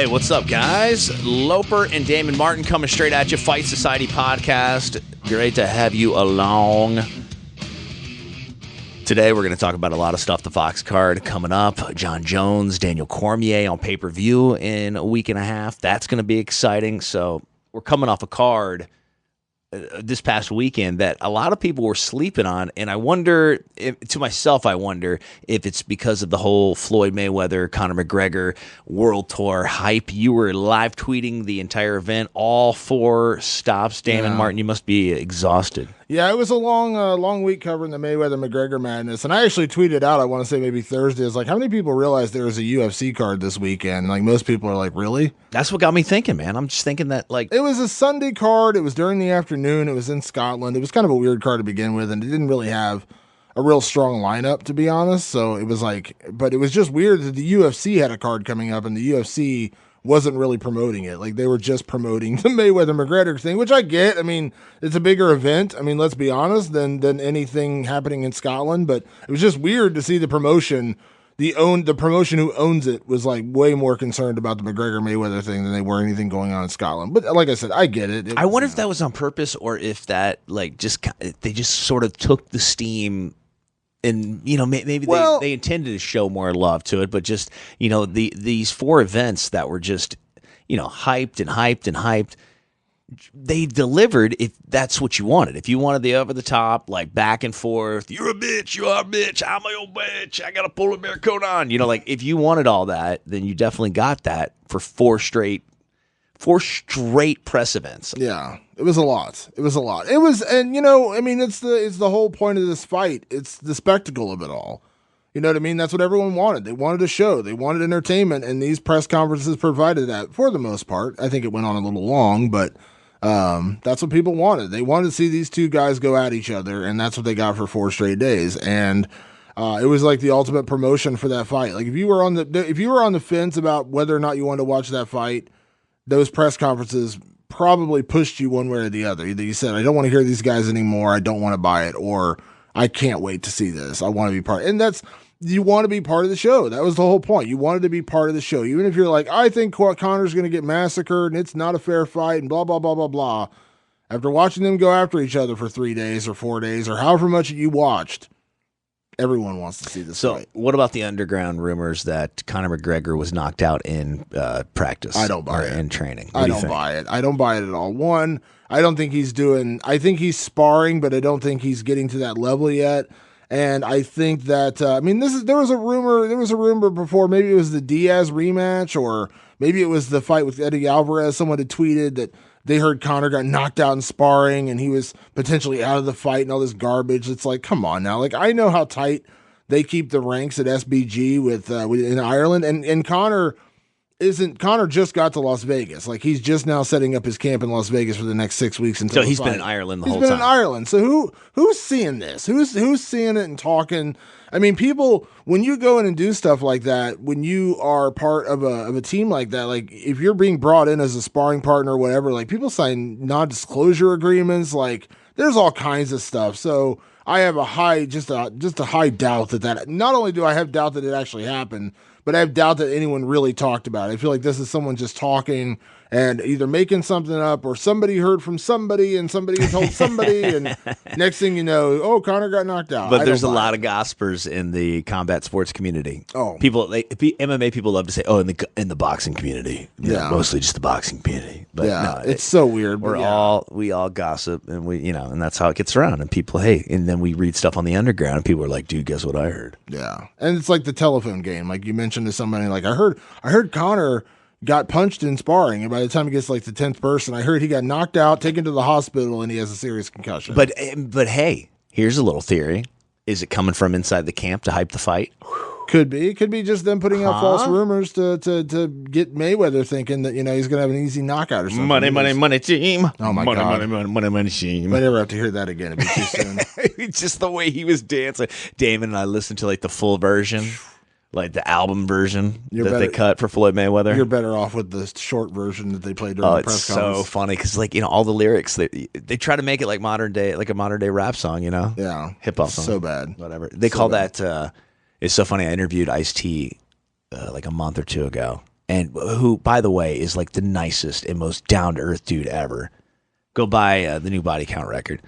Hey, what's up, guys? Loper and Damon Martin coming straight at you. Fight Society podcast. Great to have you along. Today, we're going to talk about a lot of stuff. The Fox card coming up. John Jones, Daniel Cormier on pay-per-view in a week and a half. That's going to be exciting. So we're coming off a card this past weekend that a lot of people were sleeping on, and I wonder, to myself, I wonder if it's because of the whole Floyd Mayweather, Conor McGregor World Tour hype. You were live tweeting the entire event, all 4 stops. Damon Martin, you must be exhausted. Yeah, it was a long week covering the Mayweather-McGregor madness, and I actually tweeted out, I want to say maybe Thursday, it's like, how many people realize there was a UFC card this weekend? Like, most people are like, really? That's what got me thinking, man. I'm just thinking that, like... It was a Sunday card. It was during the afternoon. It was in Scotland. It was kind of a weird card to begin with, and it didn't really have a real strong lineup, to be honest, so it was like... But it was just weird that the UFC had a card coming up, and the UFC... wasn't really promoting it. Like, they were just promoting the Mayweather-McGregor thing, which I get. I mean, it's a bigger event. I mean, let's be honest, than anything happening in Scotland. But it was just weird to see the promotion, the promotion who owns it was like way more concerned about the McGregor-Mayweather thing than they were anything going on in Scotland. But like I said, I get it. I wonder if that was on purpose or if that like they just sort of took the steam. And, you know, maybe they intended to show more love to it, but just, you know, these 4 events that were just, you know, hyped and hyped and hyped, they delivered if that's what you wanted. If you wanted the over-the-top, like, back and forth, you're a bitch, you are a bitch, I'm my old bitch, I got a polar bear coat on. You know, like, if you wanted all that, then you definitely got that for 4 straight press events. Yeah, it was a lot. It was, and you know, I mean, it's the whole point of this fight. It's the spectacle of it all. You know what I mean? That's what everyone wanted. They wanted a show. They wanted entertainment, and these press conferences provided that for the most part. I think it went on a little long, but that's what people wanted. They wanted to see these 2 guys go at each other, and that's what they got for 4 straight days. And it was like the ultimate promotion for that fight. Like, if you were on the fence about whether or not you wanted to watch that fight, those press conferences probably pushed you one way or the other. Either you said, I don't want to hear these guys anymore, I don't want to buy it, or I can't wait to see this, I want to be part. And you want to be part of the show. That was the whole point. You wanted to be part of the show. Even if you're like, I think Conor's going to get massacred and it's not a fair fight and blah, blah, blah, blah, blah. After watching them go after each other for 3 days or 4 days or however much you watched, everyone wants to see this fight. So, what about the underground rumors that Conor McGregor was knocked out in practice? I don't buy it. In training. I don't buy it. I don't buy it at all. One, I don't think I think he's sparring, but I don't think he's getting to that level yet. And I think that, I mean, there was a rumor before, maybe it was the Diaz rematch, or maybe it was the fight with Eddie Alvarez. Someone had tweeted that they heard Conor got knocked out in sparring and he was potentially out of the fight and all this garbage. It's like, come on now. Like, I know how tight they keep the ranks at SBG with in Ireland, and Conor just got to Las Vegas. Like, he's just now setting up his camp in Las Vegas for the next 6 weeks until So he's been in Ireland the whole time. He's been in Ireland. So who's seeing this? Who's seeing it and talking? I mean, people, when you go in and do stuff like that, when you are part of a team like that, like, if you're being brought in as a sparring partner or whatever, like, people sign non-disclosure agreements. Like, there's all kinds of stuff. So I have a high doubt that not only do I have doubt that it actually happened, but I have doubt that anyone really talked about it. I feel like this is someone just talking and either making something up, or somebody heard from somebody and somebody told somebody, and next thing you know, oh, Conor got knocked out. But there's a lot of gossipers in the combat sports community. Oh, MMA people love to say, oh, in the boxing community, mostly just the boxing community. But no, it's so weird. We all gossip, and and that's how it gets around. And people, and then we read stuff on the underground, and people are like, dude, guess what I heard? Yeah, and it's like the telephone game. Like, you mentioned to somebody, like, I heard Conor got punched in sparring, and by the time he gets like the 10th person, I heard he got knocked out, taken to the hospital, and he has a serious concussion. But hey, here's a little theory. Is it coming from inside the camp to hype the fight? Could be just them putting out false rumors to get Mayweather thinking that, he's going to have an easy knockout or something. Money, team. Oh, my God. Money, team. I never have to hear that again. It'd be too soon. It's just the way he was dancing. Damon and I listened to, like, the full version. Like the album version they cut for Floyd Mayweather. You're better off with the short version that they played during the press conference. It's so funny because, like, all the lyrics, they try to make it like modern day rap song, Yeah. Hip hop song. So bad. Whatever. They call that, it's so funny. I interviewed Ice-T like a month or two ago, and who, by the way, is like the nicest and most down-to-earth dude ever. Go buy the new body count record.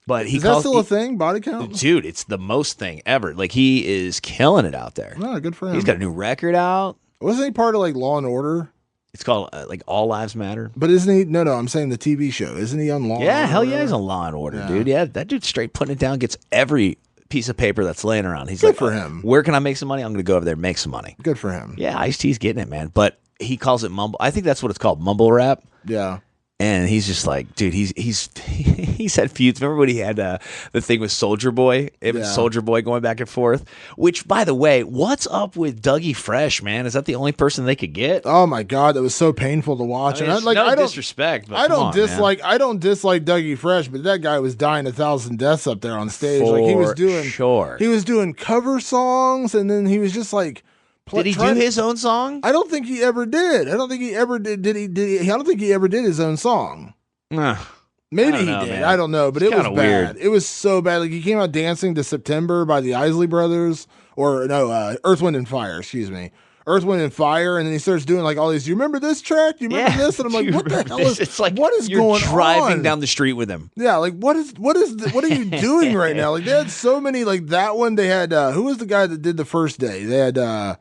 But is that still a thing, body count? Dude, it's the most thing ever. Like, he is killing it out there. Oh, good for him. He's got a new record out. Wasn't he part of like Law and Order? It's called like All Lives Matter. But isn't he? No, I'm saying the TV show. Isn't he on Law? Yeah, hell yeah, he's on Law and Order, dude. Yeah, that dude's straight putting it down. Gets every piece of paper that's laying around. He's good like, for him. Where can I make some money? I'm going to go over there and make some money. Good for him. Yeah, Ice-T's getting it, man. But he calls it mumble. I think that's what it's called, mumble rap. Yeah. And he's just like, dude, he's had feuds. Remember when he had the thing with Soulja Boy? Soulja Boy going back and forth. Which, by the way, what's up with Dougie Fresh, man? Is that the only person they could get? Oh my God, that was so painful to watch. I mean, I don't disrespect. But I don't dislike Dougie Fresh, but that guy was dying 1,000 deaths up there on stage. He was doing cover songs, and then he was just like. Did he do his own song? I don't think he ever did. I don't think he ever did. I don't think he ever did his own song. Maybe he did. Man. I don't know, but it was bad. Weird. It was so bad. Like, he came out dancing to September by the Isley Brothers, Earth, Wind, and Fire. Excuse me. Earth, Wind, and Fire, and then he starts doing like all these. You remember this track? You remember this? And I'm like, what the hell is? It's like what is going on? You're driving down the street with him. Yeah, like what are you doing right now? Like, they had so many. Like that one, they had. Who was the guy that did the first day? They had.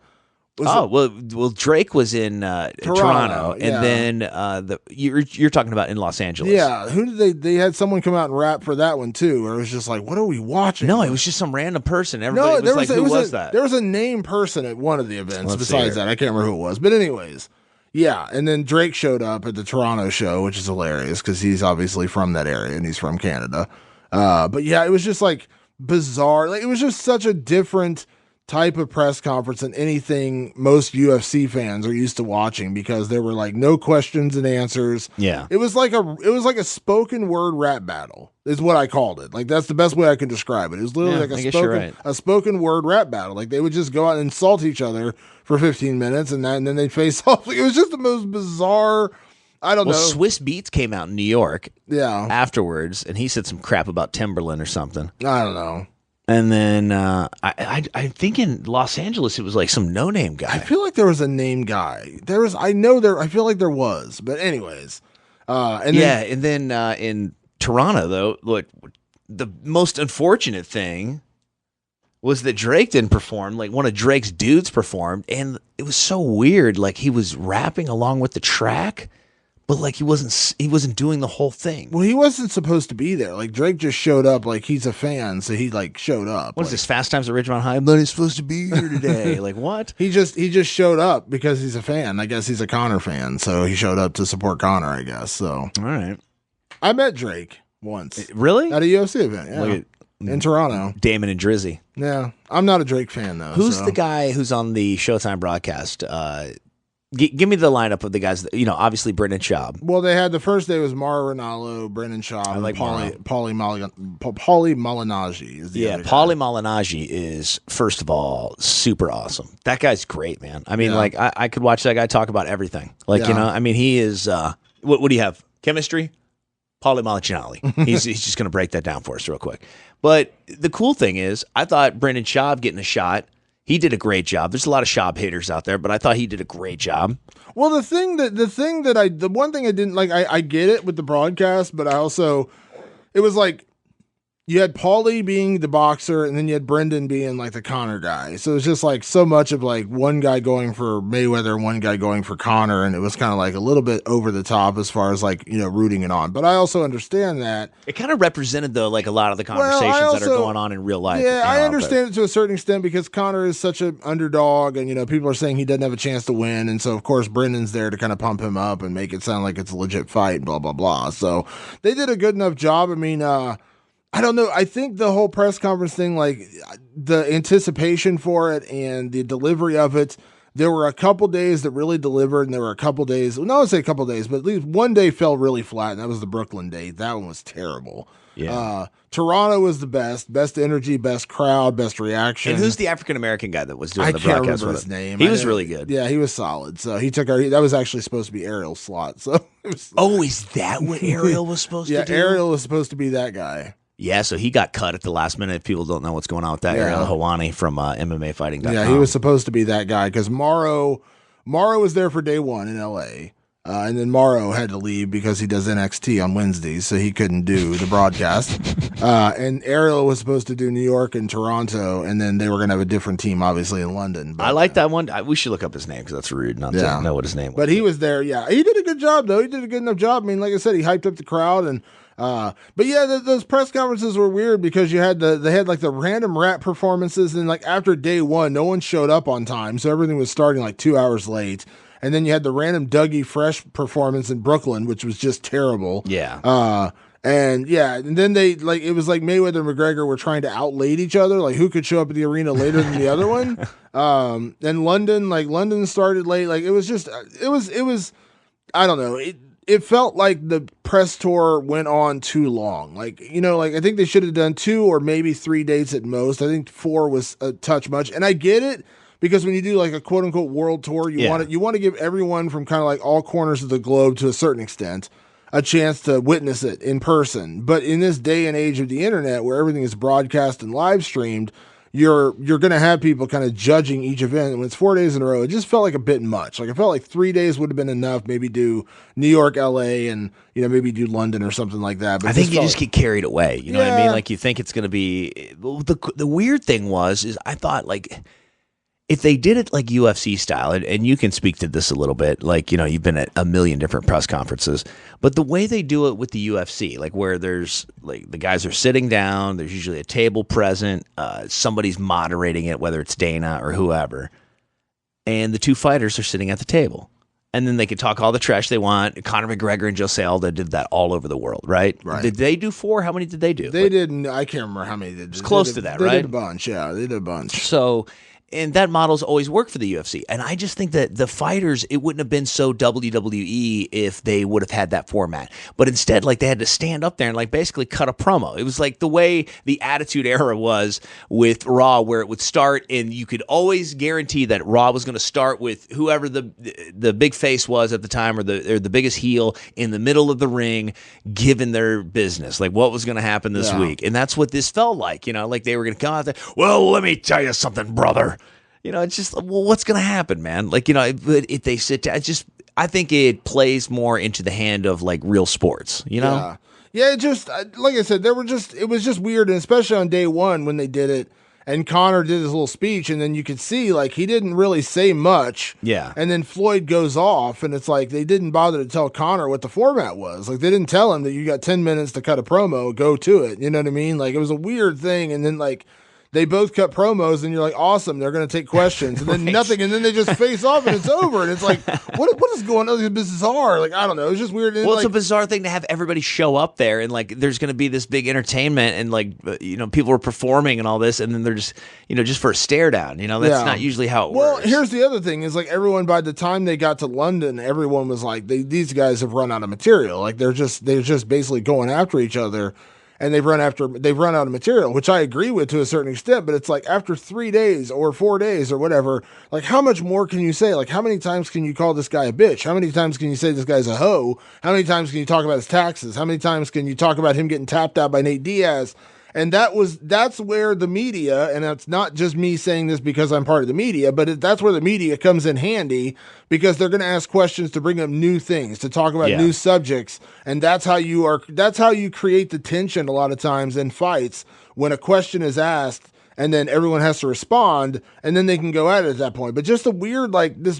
Well, Drake was in Toronto, and then you're talking about in Los Angeles. Yeah, who did they had someone come out and rap for that one too? Where it was just like, what are we watching? No, it was just some random person. Everybody was like, who was that? There was a named person at one of the events. Besides that, I can't remember who it was. But anyways, yeah, and then Drake showed up at the Toronto show, which is hilarious because he's obviously from that area and he's from Canada. But yeah, it was just like bizarre. Like, it was just such a different type of press conference than anything most UFC fans are used to watching, because there were like no questions and answers. Yeah. It was like a spoken word rap battle is what I called it. Like, that's the best way I can describe it. It was literally like a spoken word rap battle. Like, they would just go out and insult each other for 15 minutes and then they'd face off. Like, it was just the most bizarre. I don't know. Swiss Beats came out in New York. Yeah. Afterwards, and he said some crap about Timberland or something. I don't know. And then I think in Los Angeles it was like some no-name guy. I feel like there was a name guy. I feel like there was. But anyways. And then in Toronto, though, look, the most unfortunate thing was that Drake didn't perform. Like, one of Drake's dudes performed, and it was so weird. Like, he was rapping along with the track, but like he wasn't doing the whole thing. Well, he wasn't supposed to be there. Like, Drake just showed up. Like, he's a fan, so he like showed up. What is this? Fast Times at Ridgemont High? But he's supposed to be here today. Like, what? He just showed up because he's a fan. I guess he's a Conor fan, so he showed up to support Conor, I guess. So all right. I met Drake once. Really? At a UFC event. Yeah. In Toronto. Damon and Drizzy. Yeah. I'm not a Drake fan though. Who's the guy who's on the Showtime broadcast? Give me the lineup of the guys that, obviously Brendan Schaub. Well, they had the first day was Mara Ronaldo, Brendan Schaub, and Paulie Malignaggi is the other guy. Paulie Malignaggi is, first of all, super awesome. That guy's great, man. I mean, like, I could watch that guy talk about everything. Like, he is, what do you have? Chemistry? Paulie Malignaggi. He's just going to break that down for us real quick. But the cool thing is, I thought Brendan Schaub getting a shot, he did a great job. There's a lot of Schaub haters out there, but I thought he did a great job. Well, the one thing I didn't like, I get it with the broadcast, but it was like, you had Paulie being the boxer, and then you had Brendan being like the Conor guy. So it was just like so much of like one guy going for Mayweather and one guy going for Conor, and it was kind of like a little bit over the top as far as like, rooting it on. But I also understand that it kind of represented though like a lot of the conversations that are going on in real life. Yeah, I understand it to a certain extent because Conor is such an underdog, and people are saying he doesn't have a chance to win, and so of course Brendan's there to kind of pump him up and make it sound like it's a legit fight, blah blah blah. So they did a good enough job. I mean, I don't know. I think the whole press conference thing, like the anticipation for it and the delivery of it, there were a couple days that really delivered, and there were a couple days, I would say a couple days, but at least one day fell really flat, and that was the Brooklyn day. That one was terrible. Yeah. Toronto was the best energy, best crowd, best reaction. And who's the African-American guy that was doing the broadcast? I can't remember his name. He was really good. Yeah, he was solid. So he took that was actually supposed to be Ariel's slot. So is that what Ariel was supposed to do? Yeah, Ariel was supposed to be that guy. Yeah, so he got cut at the last minute. If people don't know what's going on with that, Ariel Helwani from MMAFighting.com. Yeah, he was supposed to be that guy because Mauro Morrow was there for day one in LA. And then Morrow had to leave because he does NXT on Wednesdays, so he couldn't do the broadcast. And Ariel was supposed to do New York and Toronto, and then they were going to have a different team, obviously, in London. But, I like that one. We should look up his name because that's rude not to know what his name was. But he was there, yeah. He did a good job, though. He did a good enough job. I mean, like I said, he hyped up the crowd. And but yeah, those press conferences were weird because you had they had like the random rap performances, and like after day one, no one showed up on time, so everything was starting like 2 hours late. And then you had the random Dougie Fresh performance in Brooklyn, which was just terrible. Yeah. And then they it was like Mayweather and McGregor were trying to outlate each other, like who could show up at the arena later than the other one. And London started late. Like it was I don't know. It felt like the press tour went on too long. Like, I think they should have done 2 or maybe 3 dates at most. I think 4 was a touch much. And I get it. Because when you do like a quote unquote world tour, you want to give everyone from kind of like all corners of the globe to a certain extent a chance to witness it in person. But in this day and age of the internet where everything is broadcast and live streamed, you're going to have people kind of judging each event. And when it's 4 days in a row, it just felt like a bit much. Like I felt like 3 days would have been enough. Maybe do New York, LA, and maybe do London or something like that. But I think you just get carried away. You know what I mean? Like you think it's going to be. The weird thing is I thought like. If they did it like UFC style, and you can speak to this a little bit, like, you've been at a million different press conferences, but the way they do it with the UFC, like where there's like the guys are sitting down, there's usually a table present, somebody's moderating it, whether it's Dana or whoever, and the 2 fighters are sitting at the table. And then they can talk all the trash they want. Conor McGregor and Jose Aldo did that all over the world, right? Did they do 4? How many did they do? They didn't. I can't remember how many they did. It's close to that, right? They did a bunch, yeah. They did a bunch. So... And that model's always worked for the UFC. And I just think that the fighters, it wouldn't have been so WWE if they would have had that format. But instead, like, they had to stand up there and, like, basically cut a promo. It was like the way the Attitude Era was with Raw, where it would start and you could always guarantee that Raw was going to start with whoever the big face was at the time or the biggest heel in the middle of the ring, giving their business, like what was going to happen this week. And that's what this felt like, like they were going to come out there, well, let me tell you something, brother. It's just, well, what's going to happen, man? Like, if they sit down, I think it plays more into the hand of like real sports, Yeah, it just, like I said, it was just weird. And especially on day one when they did it and Conor did his little speech and then you could see like he didn't really say much. Yeah. And then Floyd goes off and it's like they didn't bother to tell Conor what the format was. Like they didn't tell him that you got 10 minutes to cut a promo, go to it. You know what I mean? Like it was a weird thing. And then like, they both cut promos, and you're like, awesome, they're going to take questions. And then nothing, and then they just face off, and it's over. And it's like, what is going on? It's bizarre. Like, I don't know. It's just weird. Well, it's a bizarre thing to have everybody show up there, and, like, there's going to be this big entertainment, and, like, people are performing and all this, and then they're just, just for a stare down. That's not usually how it works. Well, here's the other thing is, like, everyone, by the time they got to London, everyone was like, these guys have run out of material. Like, they're just basically going after each other. And they've run out of material, which I agree with to a certain extent. But it's like after 3 days or 4 days or whatever, like how much more can you say? Like how many times can you call this guy a bitch? How many times can you say this guy's a hoe? How many times can you talk about his taxes? How many times can you talk about him getting tapped out by Nate Diaz? And that's where the media, and it's not just me saying this because I'm part of the media, but that's where the media comes in handy because they're going to ask questions to bring up new things, to talk about new subjects. And that's how you create the tension a lot of times in fights when a question is asked and then everyone has to respond and then they can go at it at that point. But just this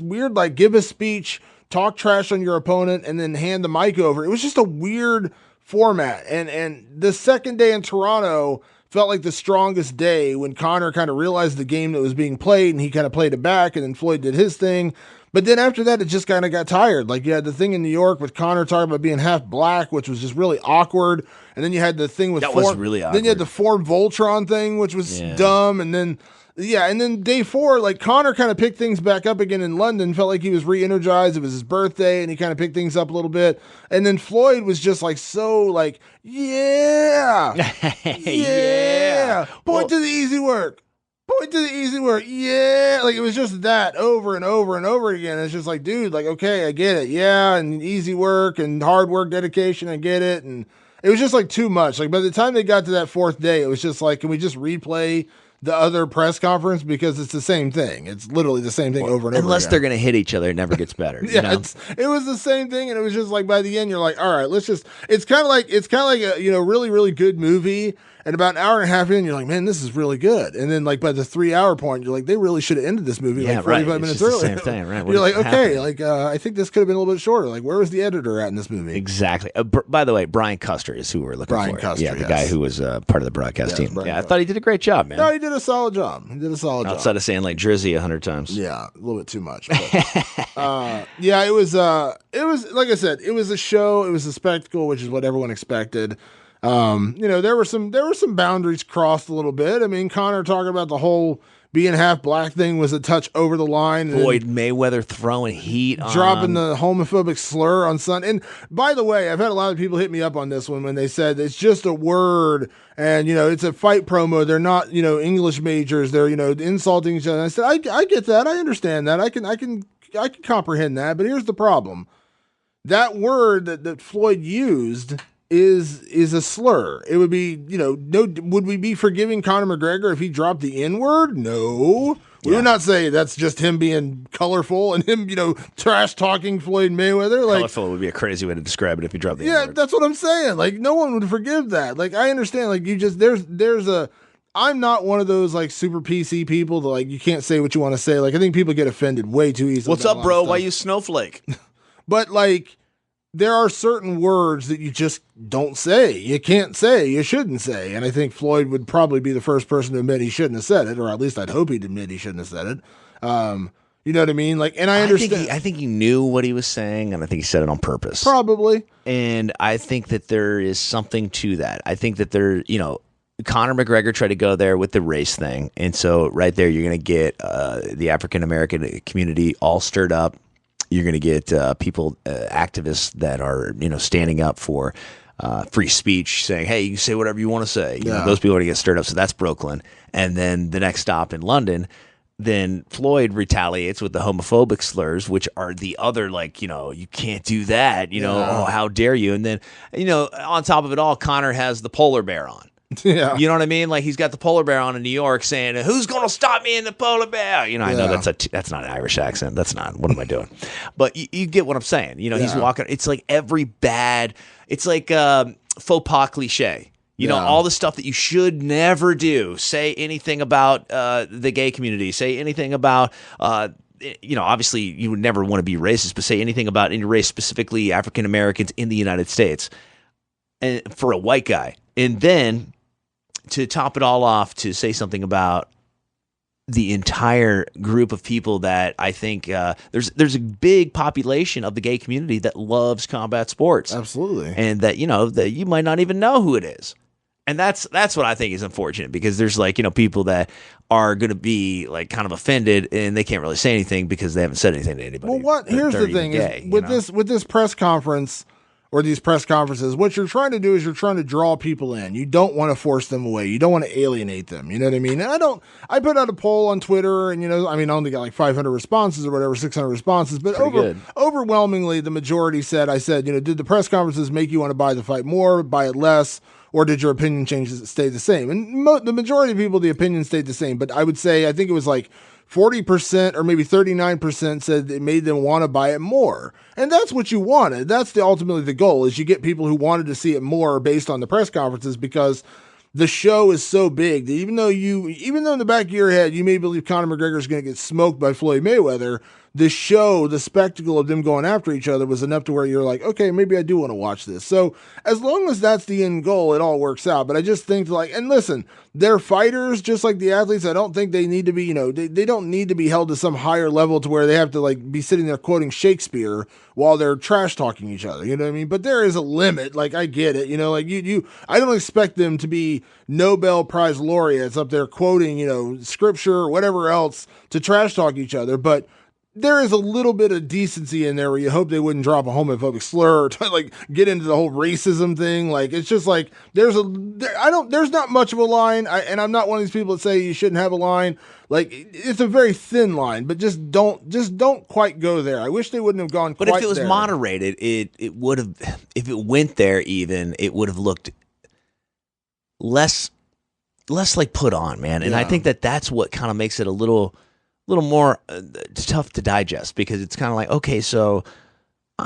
weird, give a speech, talk trash on your opponent and then hand the mic over. It was just a weird format. And the second day in Toronto felt like the strongest day when Conor kind of realized the game that was being played and he kind of played it back and then Floyd did his thing. But then after that, it just kind of got tired. Like you had the thing in New York with Conor talking about being half black, which was just really awkward. And then you had the thing with was really awkward. Then you had the Form Voltron thing, which was dumb. And then day 4, like Conor kind of picked things back up again in London, felt like he was re-energized. It was his birthday and he kind of picked things up a little bit. And then Floyd was just like, so like, yeah. Point to the easy work. Yeah. Like it was just that over and over and over again. It's just like, dude, like, okay, I get it. Yeah. And easy work and hard work, dedication. I get it. And it was just like too much. Like by the time they got to that 4th day, it was just like, can we just replay the other press conference because it's the same thing. It's literally the same thing over and over. Unless again. they're going to hit each other, it never gets better. Yeah, you know? it was the same thing, and it was just like by the end, you're like, all right, let's just. It's kind of like a really really good movie, and about an hour and a half in, you're like, man, this is really good, and then like by the 3 hour point, you're like, they really should have ended this movie like 45 minutes earlier. Same thing, right? You're like, okay, like I think this could have been a little bit shorter. Like, where was the editor at in this movie? Exactly. By the way, Brian Custer is who we're looking for. Brian Custer, the guy who was part of the broadcast team. Brian I thought he did a great job, man. No, he did a solid job. Outside of saying like Drizzy 100 times. Yeah, a little bit too much. But, yeah, it was like I said, it was a show, it was a spectacle, which is what everyone expected. There were some boundaries crossed a little bit. I mean, Conor talking about the whole being half black thing was a touch over the line. Floyd Mayweather throwing heat on dropping the homophobic slur on Sunday. And by the way, I've had a lot of people hit me up on this one when they said it's just a word and, it's a fight promo. They're not, English majors. They're, insulting each other. And I said, I get that. I understand that. I can comprehend that. But here's the problem. That word that Floyd used is a slur. It would be, would we be forgiving Conor McGregor if he dropped the N-word? No. We would not say that's just him being colorful and him, trash talking Floyd Mayweather. Like, colorful would be a crazy way to describe it if he dropped the N-word. Yeah, that's what I'm saying. Like, no one would forgive that. Like, I understand. Like, I'm not one of those like super PC people that like you can't say what you want to say. Like, I think people get offended way too easily. What's up, bro? Why you snowflake? But like, there are certain words that you just don't say. You can't say. You shouldn't say. And I think Floyd would probably be the first person to admit he shouldn't have said it, or at least I'd hope he'd admit he shouldn't have said it. You know what I mean? Like, and I understand. I think he knew what he was saying, and I think he said it on purpose. Probably. And I think that there is something to that. I think that Conor McGregor tried to go there with the race thing, and so right there you're going to get the African American community all stirred up. You're going to get people, activists that are, standing up for free speech, saying, hey, you say whatever you want to say. Those people are going to get stirred up. So that's Brooklyn. And then the next stop in London, then Floyd retaliates with the homophobic slurs, which are the other, like, you can't do that. Oh, how dare you? And then, on top of it all, Conor has the polar bear on. Yeah. You know what I mean? Like, he's got the polar bear on in New York saying, who's going to stop me in the polar bear? I know that's not an Irish accent. That's not, what am I doing? But you get what I'm saying. He's walking, it's like it's like faux pas cliche. All the stuff that you should never do. Say anything about the gay community. Say anything about, obviously you would never want to be racist, but say anything about any race, specifically African Americans in the United States, and for a white guy. And then to top it all off, to say something about the entire group of people that I think there's a big population of the gay community that loves combat sports. Absolutely. And that, that you might not even know who it is. And that's what I think is unfortunate, because there's like, people that are going to be like kind of offended and they can't really say anything because they haven't said anything to anybody. Well, here's the thing is with this press conference, or these press conferences, what you're trying to do is you're trying to draw people in. You don't want to force them away. You don't want to alienate them. You know what I mean? And I put out a poll on Twitter, and I only got like 500 responses or whatever, 600 responses, but overwhelmingly the majority said, did the press conferences make you want to buy the fight more, buy it less, or did your opinion stay the same? And the majority of people, the opinion stayed the same. But I would say, I think it was like 40% or maybe 39% said it made them want to buy it more. And that's what you wanted. That's ultimately the goal, is you get people who wanted to see it more based on the press conferences, because the show is so big that even though in the back of your head you may believe Conor McGregor is going to get smoked by Floyd Mayweather, the show, the spectacle of them going after each other was enough to where you're like, okay, maybe I do want to watch this. So as long as that's the end goal, it all works out. But I just think and listen, they're fighters just like the athletes. I don't think they need to be, they don't need to be held to some higher level to where they have to like be sitting there quoting Shakespeare while they're trash talking each other. You know what I mean? But there is a limit. Like, I get it. I don't expect them to be Nobel Prize laureates up there quoting, scripture or whatever else to trash talk each other. But there is a little bit of decency in there where you hope they wouldn't drop a homophobic slur or to like get into the whole racism thing. Like, it's just like there's not much of a line, and I'm not one of these people that say you shouldn't have a line. Like, it's a very thin line, but just don't quite go there. I wish they wouldn't have gone quite there. But if it was moderated, it would have, if it went there even, it would have looked less like put on, man. And I think that's what kind of makes it a little more tough to digest, because it's kind of like, okay, so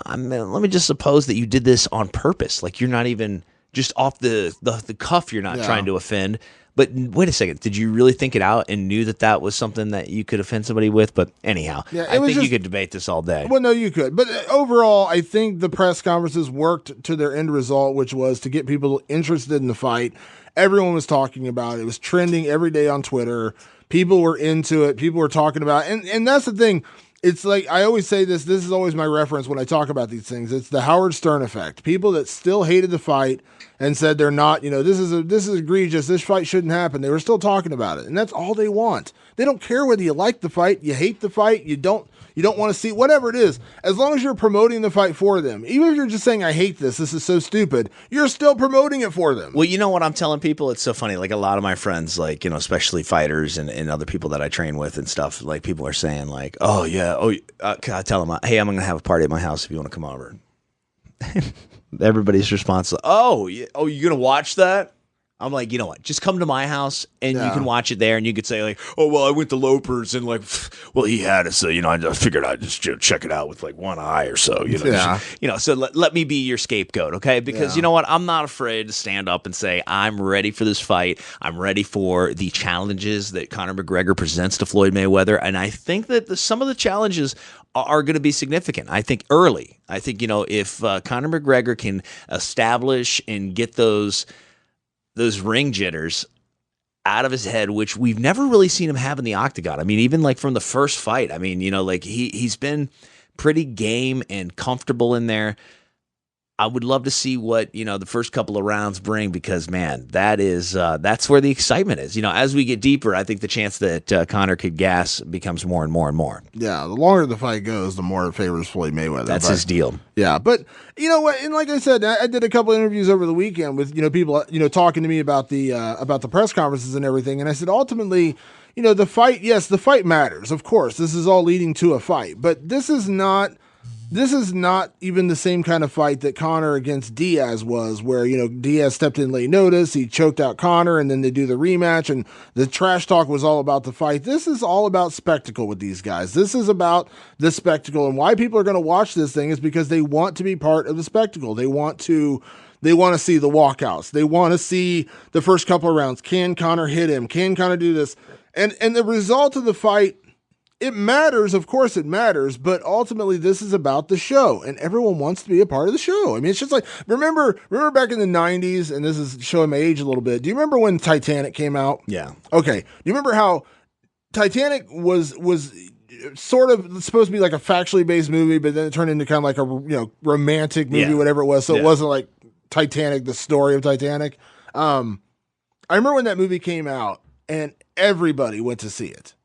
let me just suppose that you did this on purpose. Like, you're not even just off the cuff. You're not trying to offend. But wait a second, did you really think it out and knew that was something that you could offend somebody with? But anyhow, I think you could debate this all day. Well, no, you could. But overall, I think the press conferences worked to their end result, which was to get people interested in the fight. Everyone was talking about it. It was trending every day on Twitter. People were into it. People were talking about it. And that's the thing. It's like, I always say this is always my reference when I talk about these things. It's the Howard Stern effect. People that still hated the fight and said they're not, this is egregious, this fight shouldn't happen, they were still talking about it. And that's all they want. They don't care whether you like the fight, you hate the fight, you don't want to see, whatever it is. As long as you're promoting the fight for them, even if you're just saying, I hate this is so stupid, you're still promoting it for them. Well, you know what I'm telling people? It's so funny. Like, a lot of my friends, like, especially fighters and other people that I train with and stuff, like, people are saying, like, oh, yeah, can I tell them, hey, I'm going to have a party at my house if you want to come over. Everybody's response, oh, you're going to watch that? I'm like, you know what? Just come to my house and you can watch it there, and you could say, like, oh, well, I went to Loper's and, like, well, he had it, so, I figured I'd just check it out with, like, one eye or so, so let me be your scapegoat, okay? Because you know what? I'm not afraid to stand up and say, I'm ready for this fight. I'm ready for the challenges that Conor McGregor presents to Floyd Mayweather, and I think that some of the challenges are going to be significant. I think early. I think, if Conor McGregor can establish and get those ring jitters out of his head, which we've never really seen him have in the octagon. I mean, even like from the first fight, I mean, like he's been pretty game and comfortable in there. I would love to see what, the first couple of rounds bring, because, man, that's where the excitement is. As we get deeper, I think the chance that Conor could gas becomes more and more and more. Yeah, the longer the fight goes, the more it favors Floyd Mayweather. That's his deal. Yeah, but you know what? And like I said, I did a couple interviews over the weekend with people talking to me about the press conferences and everything, and I said ultimately, the fight. Yes, the fight matters. Of course, this is all leading to a fight, but this is not even the same kind of fight that Conor against Diaz was, where, Diaz stepped in late notice, he choked out Conor, and then they do the rematch, and the trash talk was all about the fight. This is all about spectacle with these guys. This is about the spectacle, and why people are going to watch this thing is because they want to be part of the spectacle. They want to see the walkouts. They want to see the first couple of rounds. Can Conor hit him? Can Conor do this? And the result of the fight, it matters, of course it matters, but ultimately this is about the show, and everyone wants to be a part of the show. I mean, it's just like, remember back in the 90s, and this is showing my age a little bit. Do you remember when Titanic came out? Yeah. Okay. Do you remember how Titanic was sort of supposed to be like a factually based movie, but then it turned into kind of like a romantic movie, whatever it was. So it wasn't like Titanic, the story of Titanic. I remember when that movie came out, and everybody went to see it.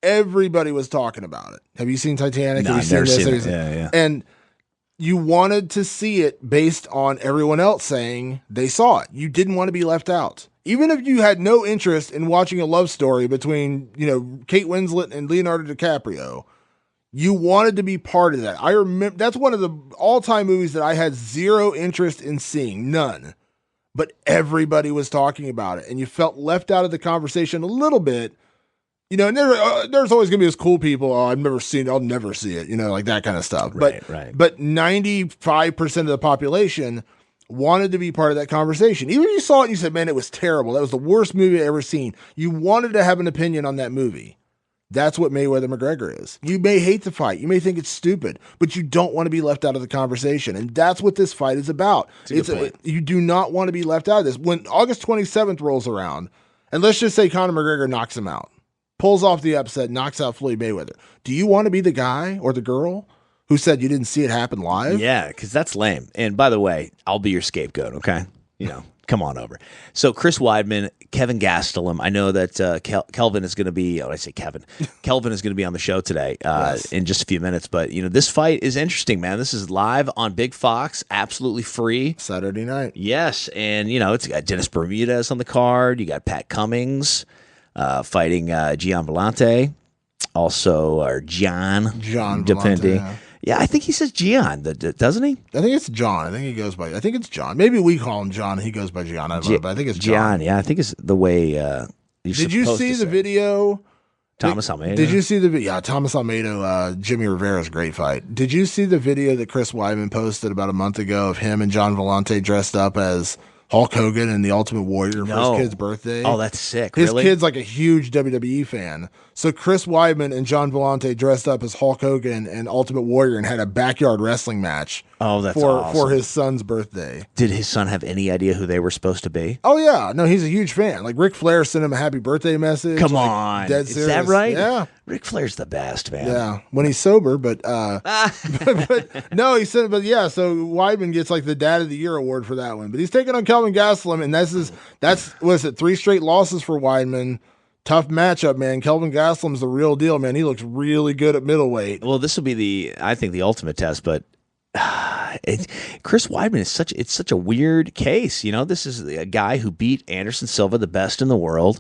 Everybody was talking about it. Have you seen Titanic? No, I've never seen it. Yeah. And you wanted to see it based on everyone else saying they saw it. You didn't want to be left out. Even if you had no interest in watching a love story between, Kate Winslet and Leonardo DiCaprio, you wanted to be part of that. I remember that's one of the all-time movies that I had zero interest in seeing, none. But everybody was talking about it, and you felt left out of the conversation a little bit. And there's always going to be those cool people, I've never seen it, I'll never see it, like that kind of stuff. Right. But 95% of the population wanted to be part of that conversation. Even if you saw it and you said, man, it was terrible, that was the worst movie I've ever seen, you wanted to have an opinion on that movie. That's what Mayweather-McGregor is. You may hate the fight, you may think it's stupid, but you don't want to be left out of the conversation, and that's what this fight is about. You do not want to be left out of this. When August 27th rolls around, and let's just say Conor McGregor knocks him out, pulls off the upset, knocks out Floyd Mayweather. Do you want to be the guy or the girl who said you didn't see it happen live? Yeah, because that's lame. And by the way, I'll be your scapegoat, okay? Come on over. So Chris Weidman, Kelvin Gastelum. I know that Kelvin is going to be. Oh, I say Kevin. Kelvin is going to be on the show today in just a few minutes. But this fight is interesting, man. This is live on Big Fox, absolutely free. Saturday night. Yes, and it's got Dennis Bermudez on the card. You got Pat Cummings fighting Gian Vellante, also or Gian, depending. Vellante, Yeah, I think he says Gian, doesn't he? I think it's John. I think it's John. Maybe we call him John and he goes by Gian. I don't know, but I think it's John. Yeah, I think it's the way Did you see the video? Thomas Almeida. Did you see the video? Yeah, Thomas Almeida, Jimmy Rivera's great fight. Did you see the video that Chris Weidman posted about a month ago of him and John Vellante dressed up as Hulk Hogan and the Ultimate Warrior for his kid's birthday? Oh, that's sick. His really? kid's like a huge WWE fan. So Chris Weidman and John Vellante dressed up as Hulk Hogan and Ultimate Warrior and had a backyard wrestling match. Oh, that's for awesome. his son's birthday. Did his son have any idea who they were supposed to be? Oh yeah, no, he's a huge fan. Like Ric Flair sent him a happy birthday message. Come on, dead serious. Is that right? Yeah, Ric Flair's the best, man. Yeah, when he's sober, but no, he said, but yeah. So Weidman gets like the Dad of the Year award for that one. But he's taking on Kelvin Gastelum, and that's was it 3 straight losses for Weidman. Tough matchup, man. Kelvin Gastelum's the real deal, man. He looks really good at middleweight. Well, this will be I think the ultimate test, but Chris Weidman is such a weird case. You know, this is a guy who beat Anderson Silva, the best in the world,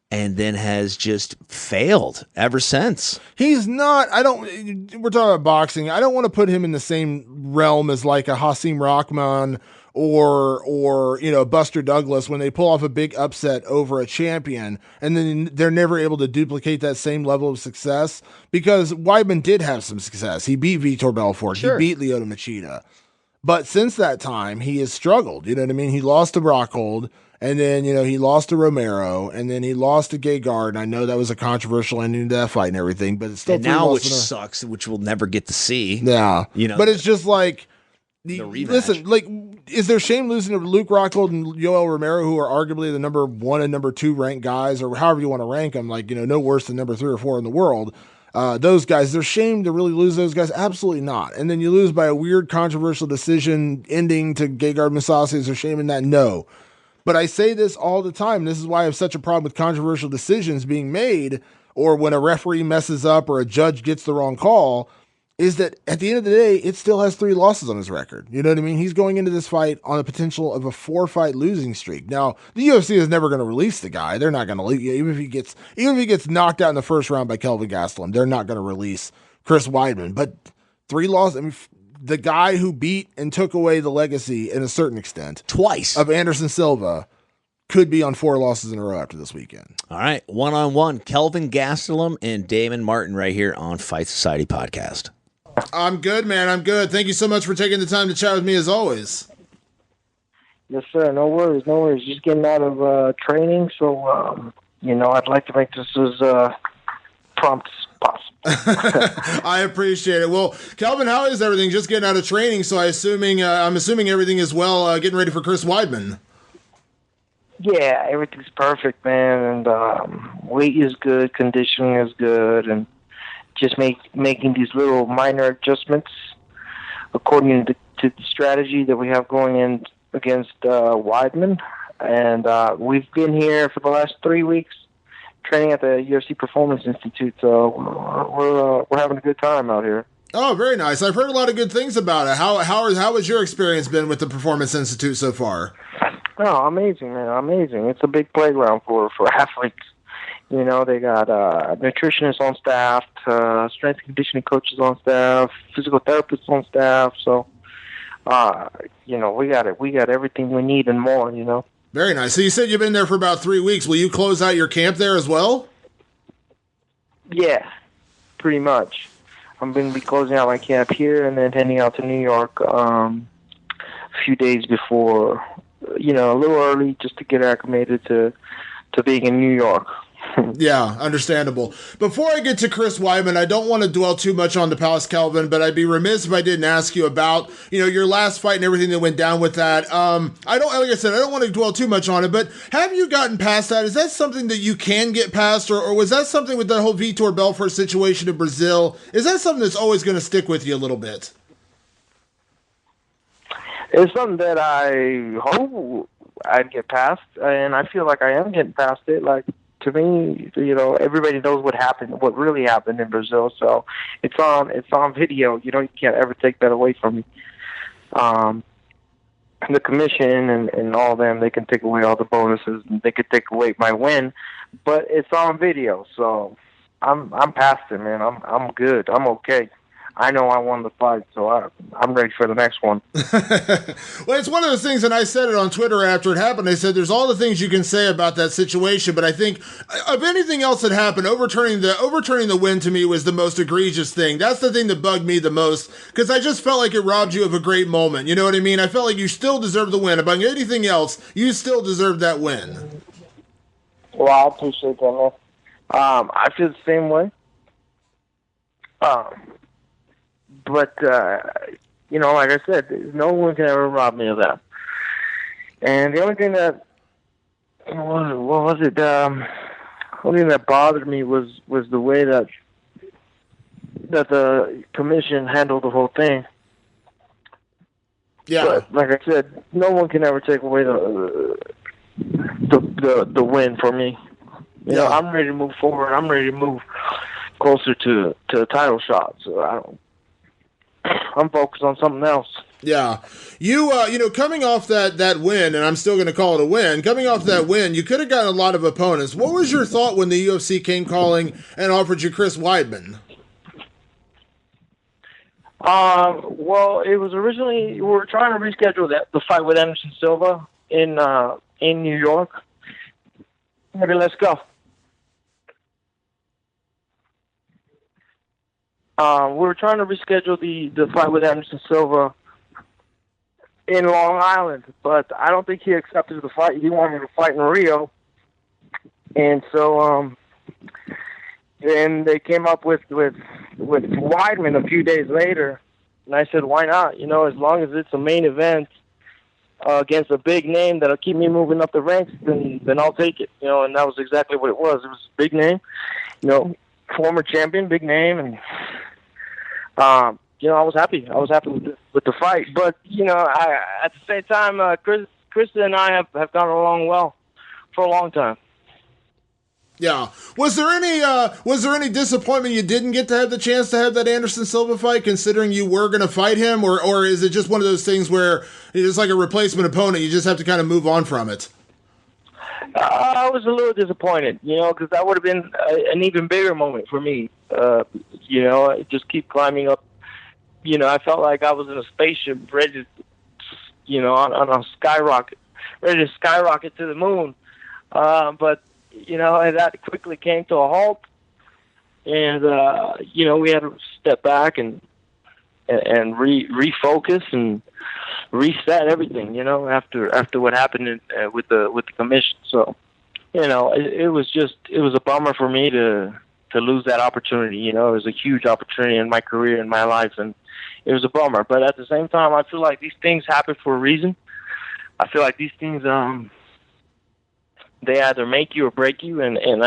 and then has just failed ever since. He's not. We're talking about boxing. I don't want to put him in the same realm as like a Hasim Rahman or Buster Douglas when they pull off a big upset over a champion and then they're never able to duplicate that same level of success, because Weidman did have some success. He beat Vitor Belfort. Sure. He beat Lyoto Machida. But since that time, he has struggled. You know what I mean? He lost to Rockhold, and then, he lost to Romero, and then he lost to Gegard. And I know that was a controversial ending to that fight and everything, but it's still which sucks, which we'll never get to see. Yeah. But it's just like, listen, like, is there shame losing to Luke Rockhold and Yoel Romero, who are arguably the number 1 and number 2 ranked guys, or however you want to rank them, like, no worse than number 3 or 4 in the world? Those guys, there's shame to really lose those guys? Absolutely not. And then you lose by a weird controversial decision ending to Gegard Mousasi. Is there shame in that? No. But I say this all the time. This is why I have such a problem with controversial decisions being made, or when a referee messes up or a judge gets the wrong call, is that at the end of the day, it still has 3 losses on his record. You know what I mean? He's going into this fight on the potential of a 4-fight losing streak. Now, the UFC is never going to release the guy. They're not going to, even if he gets knocked out in the first round by Kelvin Gastelum, they're not going to release Chris Weidman. But 3 losses, I mean, the guy who beat and took away the legacy in a certain extent twice of Anderson Silva could be on 4 losses in a row after this weekend. All right, one-on-one, Kelvin Gastelum and Damon Martin right here on Fight Society Podcast. I'm good, man. I'm good. Thank you so much for taking the time to chat with me as always. Yes, sir. No worries. Just getting out of training, so, I'd like to make this as prompt as possible. I appreciate it. Well, Kelvin, how is everything? Just getting out of training, so I'm assuming everything is well, getting ready for Chris Weidman. Yeah, everything's perfect, man, and weight is good, conditioning is good, and just making these little minor adjustments according to the strategy that we have going in against Weidman. And we've been here for the last 3 weeks training at the UFC Performance Institute, so we're having a good time out here. Oh, very nice. I've heard a lot of good things about it. How has your experience been with the Performance Institute so far? Oh, amazing, man, amazing. It's a big playground for athletes. They got nutritionists on staff, strength and conditioning coaches on staff, physical therapists on staff. So, we got it. We got everything we need and more, Very nice. So you said you've been there for about 3 weeks. Will you close out your camp there as well? Yeah, pretty much. I'm going to be closing out my camp here and then heading out to New York a few days before, a little early just to get acclimated to being in New York. Yeah, understandable. Before I get to Chris Weidman, I don't want to dwell too much on the past, Kelvin, but I'd be remiss if I didn't ask you about, your last fight and everything that went down with that. I don't want to dwell too much on it, but have you gotten past that? Is that something that you can get past, or was that something with the whole Vitor Belfort situation in Brazil? Is that something that's always going to stick with you a little bit? It's something that I hope I'd get past, and I feel like I am getting past it. Like, to me, everybody knows what really happened in Brazil, so it's on video. You can't ever take that away from me. The commission and all them, they can take away all the bonuses and they could take away my win, but it's on video, so I'm past it, man. I'm good. I'm okay. I know I won the fight, so I'm ready for the next one. Well, it's one of those things, and I said it on Twitter after it happened. I said there's all the things you can say about that situation, but I think of anything else that happened, overturning the win to me was the most egregious thing. That's the thing that bugged me the most, because I just felt like it robbed you of a great moment. You know what I mean? I felt like you still deserved the win. Above anything else, you still deserved that win. Well, I appreciate that, man. I feel the same way. But, like I said, no one can ever rob me of that. And the only thing that, what was it? The only thing that bothered me was the way that the commission handled the whole thing. Yeah. But like I said, no one can ever take away the win for me. You know, I'm ready to move forward. I'm ready to move closer to a title shot. So I'm focused on something else. Yeah. You coming off that win, and I'm still going to call it a win, coming off that win, you could have gotten a lot of opponents. What was your thought when the UFC came calling and offered you Chris Weidman? Well, it was originally, we were trying to reschedule the fight with Anderson Silva in New York. Maybe let's go. We were trying to reschedule the fight with Anderson Silva in Long Island, but I don't think he accepted the fight. He wanted to fight in Rio. And so, then they came up with Weidman a few days later, and I said, why not? You know, as long as it's a main event against a big name that'll keep me moving up the ranks, then I'll take it. You know, and that was exactly what it was. It was a big name, you know, former champion, big name, and I was happy. I was happy with the fight. But at the same time, Krista and I have gone along well for a long time. Yeah. Was there any disappointment you didn't get to have the chance to have that Anderson Silva fight, considering you were going to fight him, or is it just one of those things where it's like a replacement opponent, you just have to kind of move on from it? I was a little disappointed, because that would have been an even bigger moment for me. Just keep climbing up. I felt like I was in a spaceship ready to, on a skyrocket, ready to skyrocket to the moon. But that quickly came to a halt, and we had to step back and refocus and reset everything. After what happened with the commission. So, it was a bummer for me to lose that opportunity. It was a huge opportunity in my career, in my life, and it was a bummer. But at the same time, I feel like these things happen for a reason. I feel like these things, they either make you or break you, and you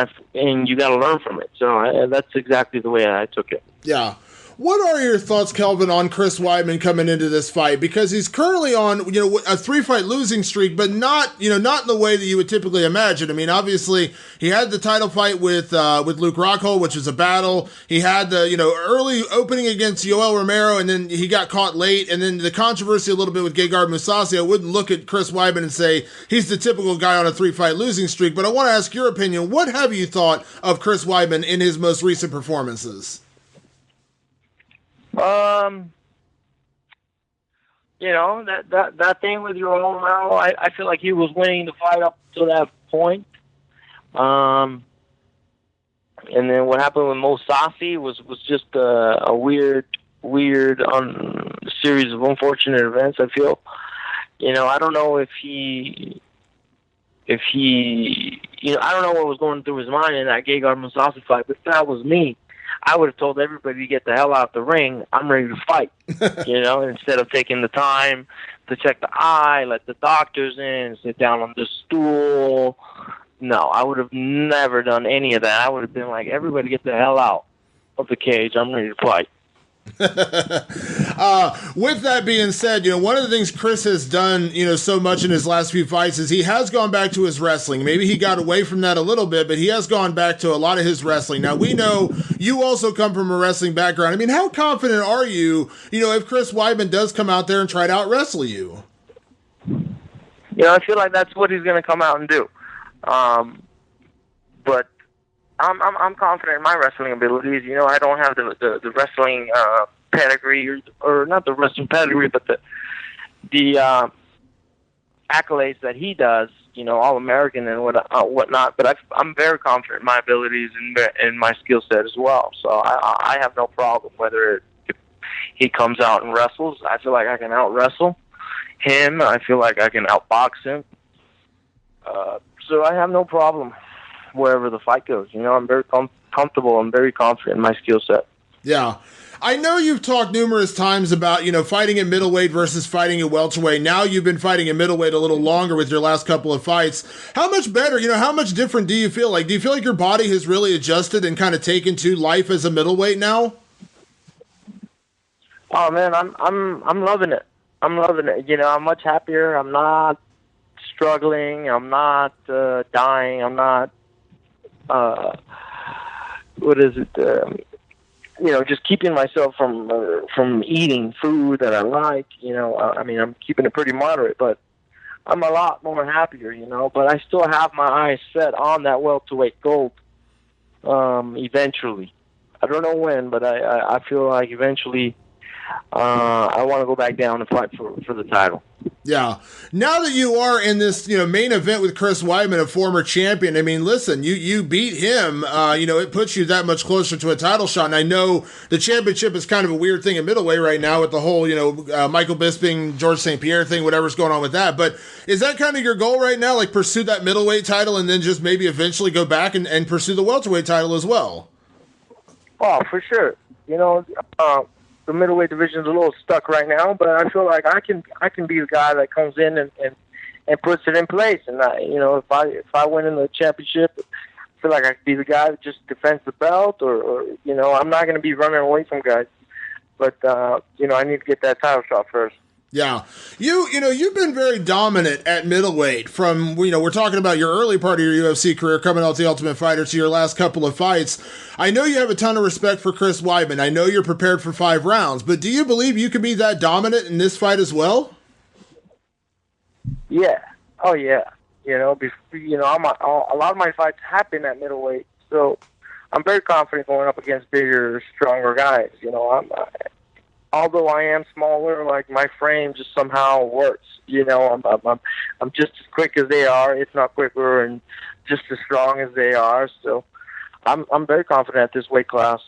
got to learn from it. So that's exactly the way I took it. Yeah. What are your thoughts, Kelvin, on Chris Weidman coming into this fight? Because he's currently on, a 3-fight losing streak, but not in the way that you would typically imagine. I mean, obviously, he had the title fight with Luke Rockhold, which was a battle. He had the, early opening against Yoel Romero, and then he got caught late. And then the controversy a little bit with Gegard Mousasi. I wouldn't look at Chris Weidman and say he's the typical guy on a 3-fight losing streak. But I want to ask your opinion. What have you thought of Chris Weidman in his most recent performances? That thing with your own Romero, I feel like he was winning the fight up to that point. And then what happened with Mousasi was just a weird series of unfortunate events, I feel. I don't know if he I don't know what was going through his mind in that Gegard Mousasi fight, but if that was me, I would have told everybody to get the hell out the ring. I'm ready to fight, instead of taking the time to check the eye, let the doctors in, sit down on the stool. No, I would have never done any of that. I would have been like, everybody get the hell out of the cage. I'm ready to fight. With that being said, one of the things Chris has done, so much in his last few fights is he has gone back to his wrestling. Maybe he got away from that a little bit, but he has gone back to a lot of his wrestling. Now, we know you also come from a wrestling background. I mean, how confident are you, if Chris Weidman does come out there and try to out-wrestle you? I feel like that's what he's going to come out and do. But I'm confident in my wrestling abilities. I don't have the wrestling pedigree, or not the wrestling pedigree, but the accolades that he does, All American and whatnot. But I'm very confident in my abilities and my skill set as well. So I have no problem whether he comes out and wrestles. I feel like I can out wrestle him. I feel like I can outbox him. So I have no problem wherever the fight goes. I'm very comfortable. I'm very confident in my skill set. Yeah. I know you've talked numerous times about, fighting at middleweight versus fighting at welterweight. Now you've been fighting at middleweight a little longer with your last couple of fights. How much better, how much different do you feel like? Do you feel like your body has really adjusted and kind of taken to life as a middleweight now? Oh man, I'm loving it. I'm loving it. I'm much happier. I'm not struggling. I'm not dying. I'm not just keeping myself from eating food that I like. I'm keeping it pretty moderate, but I'm a lot more happier. But I still have my eyes set on that welterweight gold. Eventually, I don't know when, but I feel like eventually. I want to go back down and fight for the title. Yeah. Now that you are in this, main event with Chris Weidman, a former champion, I mean, listen, you beat him, it puts you that much closer to a title shot. And I know the championship is kind of a weird thing in middleweight right now with the whole, Michael Bisping, George St. Pierre thing, whatever's going on with that. But is that kind of your goal right now? Like pursue that middleweight title and then just maybe eventually go back and pursue the welterweight title as well? Oh, for sure. The middleweight division is a little stuck right now, but I feel like I can be the guy that comes in and puts it in place. And if I win in the championship, I feel like I could be the guy that just defends the belt, or I'm not going to be running away from guys, but I need to get that title shot first. Yeah. You've been very dominant at middleweight from, we're talking about your early part of your UFC career coming out to the Ultimate Fighter to your last couple of fights. I know you have a ton of respect for Chris Weidman. I know you're prepared for 5 rounds, but do you believe you can be that dominant in this fight as well? Yeah. Oh, yeah. A lot of my fights happen at middleweight, so I'm very confident going up against bigger, stronger guys. Although I am smaller, like my frame just somehow works. I'm just as quick as they are, if not quicker, and just as strong as they are. So I'm very confident at this weight class.